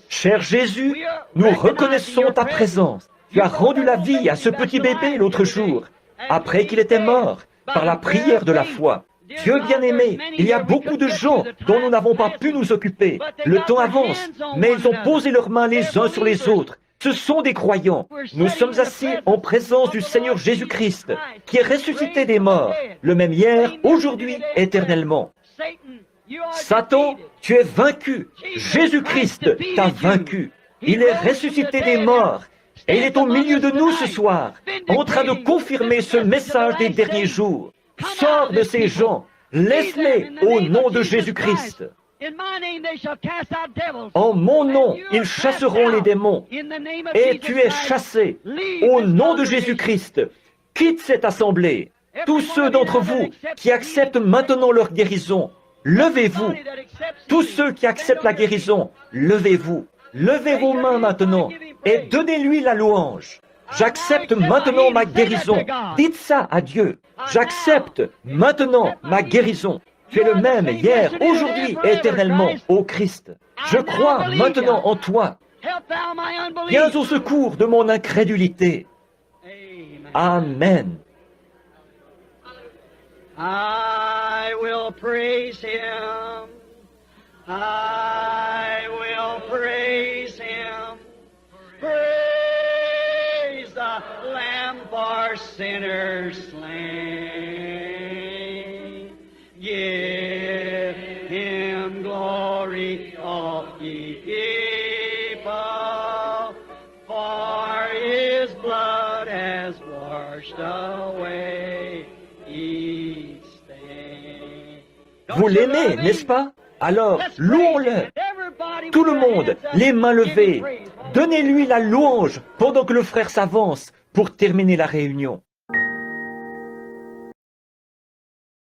Cher Jésus, nous reconnaissons ta présence. Tu as rendu la vie à ce petit bébé l'autre jour, après qu'il était mort, par la prière de la foi. Dieu bien-aimé, il y a beaucoup de gens dont nous n'avons pas pu nous occuper. Le temps avance, mais ils ont posé leurs mains les uns sur les autres. Ce sont des croyants. Nous sommes assis en présence du Seigneur Jésus-Christ, qui est ressuscité des morts, le même hier, aujourd'hui, éternellement. Satan, tu es vaincu. Jésus-Christ t'a vaincu. Il est ressuscité des morts. Et il est au milieu de nous ce soir, en train de confirmer ce message des derniers jours. Sors de ces gens, laisse-les au nom de Jésus-Christ. En mon nom, ils chasseront les démons. Et tu es chassé au nom de Jésus-Christ. Quitte cette assemblée. Tous ceux d'entre vous qui acceptent maintenant leur guérison, levez-vous. Tous ceux qui acceptent la guérison, levez-vous. Levez vos mains maintenant et donnez-lui la louange. J'accepte maintenant ma guérison. Dites ça à Dieu. J'accepte maintenant ma guérison. Tu es le même hier, aujourd'hui et éternellement, ô Christ. Je crois maintenant en toi. Viens au secours de mon incrédulité. Amen. I will praise him. I will Lamb for sinners slain. Give him glory, all ye people, for his blood has washed away each stain. Vous l'aimez, n'est-ce pas? Alors, louons-le. Tout le monde, les mains levées, donnez-lui la louange pendant que le frère s'avance pour terminer la réunion.